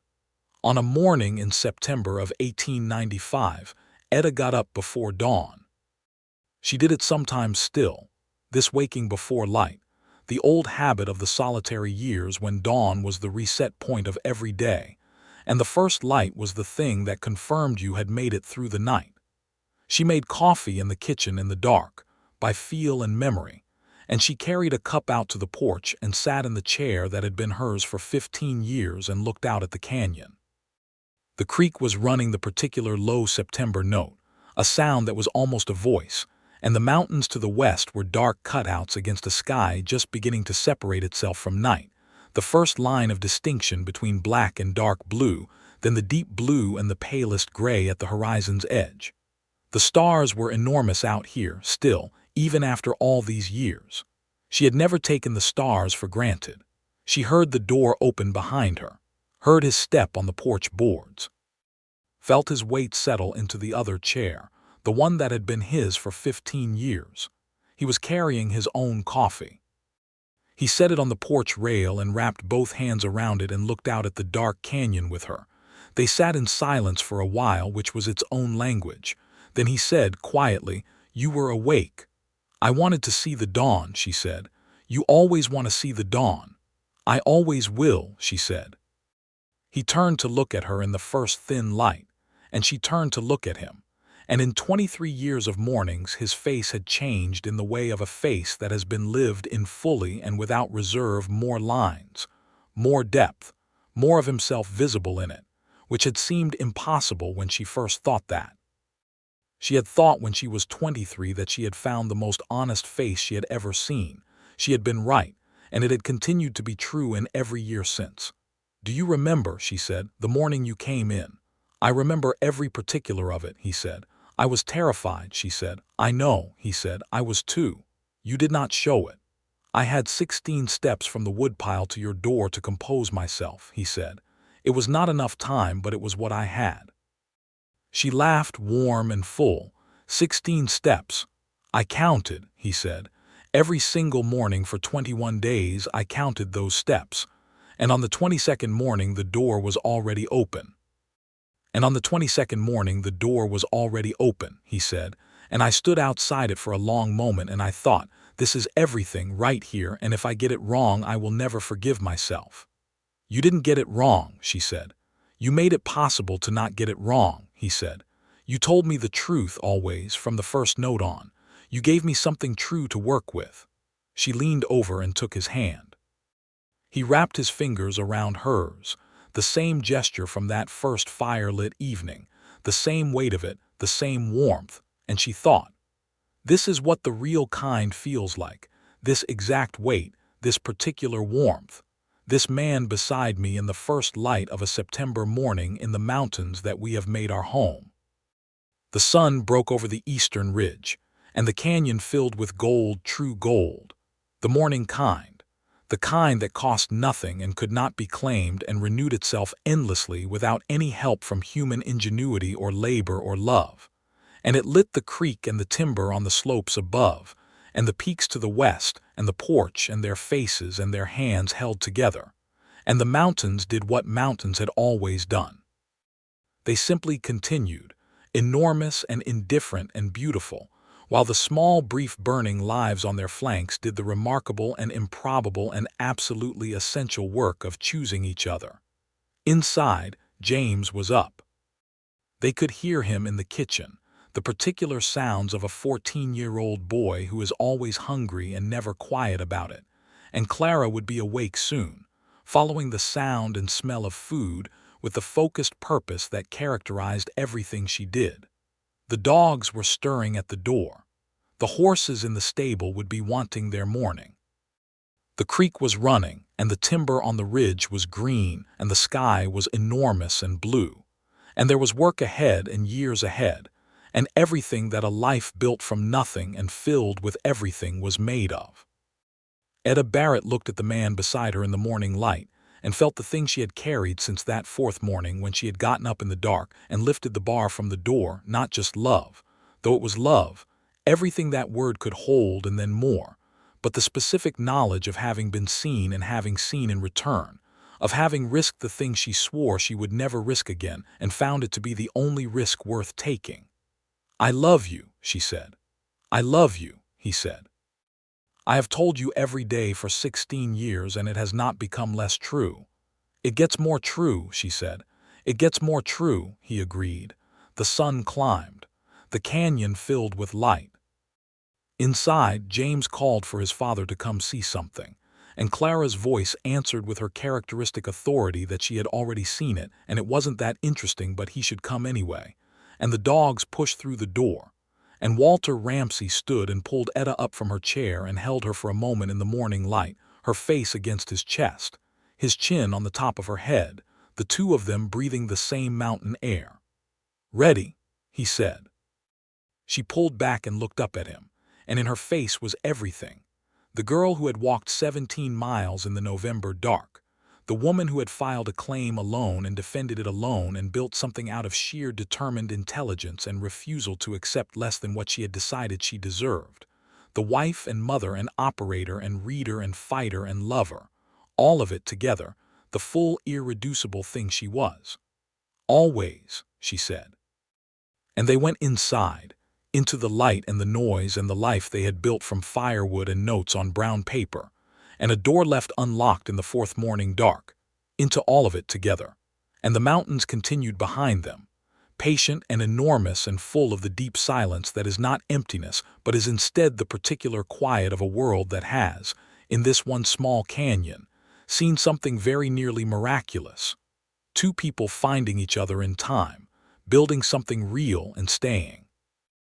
On a morning in September of 1895, Etta got up before dawn. She did it sometimes still, this waking before light, the old habit of the solitary years when dawn was the reset point of every day, and the first light was the thing that confirmed you had made it through the night. She made coffee in the kitchen in the dark, by feel and memory, and she carried a cup out to the porch and sat in the chair that had been hers for 15 years and looked out at the canyon. The creek was running the particular low September note, a sound that was almost a voice, and the mountains to the west were dark cutouts against a sky just beginning to separate itself from night, the first line of distinction between black and dark blue, then the deep blue and the palest gray at the horizon's edge. The stars were enormous out here, still, even after all these years. She had never taken the stars for granted. She heard the door open behind her, heard his step on the porch boards, felt his weight settle into the other chair, the one that had been his for 15 years. He was carrying his own coffee. He set it on the porch rail and wrapped both hands around it and looked out at the dark canyon with her. They sat in silence for a while, which was its own language. Then he said quietly, "You were awake." "I wanted to see the dawn," she said. "You always want to see the dawn." "I always will," she said. He turned to look at her in the first thin light, and she turned to look at him. And in 23 years of mornings his face had changed in the way of a face that has been lived in fully and without reserve, more lines, more depth, more of himself visible in it, which had seemed impossible when she first thought that. She had thought when she was 23 that she had found the most honest face she had ever seen. She had been right, and it had continued to be true in every year since. "Do you remember," she said, "the morning you came in?" "I remember every particular of it," he said. "I was terrified," she said. "I know," he said. "I was too. You did not show it. I had 16 steps from the woodpile to your door to compose myself," he said. "It was not enough time, but it was what I had." She laughed, warm and full. 16 steps. "I counted," he said. "Every single morning for 21 days I counted those steps. And on the 22nd morning the door was already open." "And on the 22nd morning the door was already open," he said, "and I stood outside it for a long moment and I thought, this is everything right here, and if I get it wrong I will never forgive myself." "You didn't get it wrong," she said. "You made it possible to not get it wrong," he said. "You told me the truth always, from the first note on. You gave me something true to work with." She leaned over and took his hand. He wrapped his fingers around hers, the same gesture from that first fire-lit evening, the same weight of it, the same warmth, and she thought, this is what the real kind feels like, this exact weight, this particular warmth, this man beside me in the first light of a September morning in the mountains that we have made our home. The sun broke over the eastern ridge, and the canyon filled with gold, true gold, the morning kind, the kind that cost nothing and could not be claimed and renewed itself endlessly without any help from human ingenuity or labor or love. And it lit the creek and the timber on the slopes above, and the peaks to the west, and the porch and their faces and their hands held together. And the mountains did what mountains had always done. They simply continued, enormous and indifferent and beautiful, while the small, brief burning lives on their flanks did the remarkable and improbable and absolutely essential work of choosing each other. Inside, James was up. They could hear him in the kitchen, the particular sounds of a 14-year-old boy who is always hungry and never quiet about it, and Clara would be awake soon, following the sound and smell of food with the focused purpose that characterized everything she did. The dogs were stirring at the door. The horses in the stable would be wanting their morning. The creek was running, and the timber on the ridge was green, and the sky was enormous and blue. And there was work ahead and years ahead, and everything that a life built from nothing and filled with everything was made of. Etta Barrett looked at the man beside her in the morning light, and felt the thing she had carried since that fourth morning when she had gotten up in the dark and lifted the bar from the door, not just love, though it was love, Everything that word could hold and then more, but the specific knowledge of having been seen and having seen in return, of having risked the thing she swore she would never risk again and found it to be the only risk worth taking. "I love you," she said. "I love you," he said. "I have told you every day for 16 years and it has not become less true." "It gets more true," she said. "It gets more true," he agreed. The sun climbed. The canyon filled with light. Inside, James called for his father to come see something, and Clara's voice answered with her characteristic authority that she had already seen it, and it wasn't that interesting, but he should come anyway. And the dogs pushed through the door, and Walter Ramsay stood and pulled Etta up from her chair and held her for a moment in the morning light, her face against his chest, his chin on the top of her head, the two of them breathing the same mountain air. "Ready," he said. She pulled back and looked up at him, and in her face was everything. The girl who had walked 17 miles in the November dark. The woman who had filed a claim alone and defended it alone and built something out of sheer determined intelligence and refusal to accept less than what she had decided she deserved. The wife and mother and operator and reader and fighter and lover. All of it together, the full irreducible thing she was. "Always," she said. And they went inside, into the light and the noise and the life they had built from firewood and notes on brown paper, and a door left unlocked in the fourth morning dark, into all of it together. And the mountains continued behind them, patient and enormous and full of the deep silence that is not emptiness but is instead the particular quiet of a world that has, in this one small canyon, seen something very nearly miraculous. Two people finding each other in time, building something real and staying.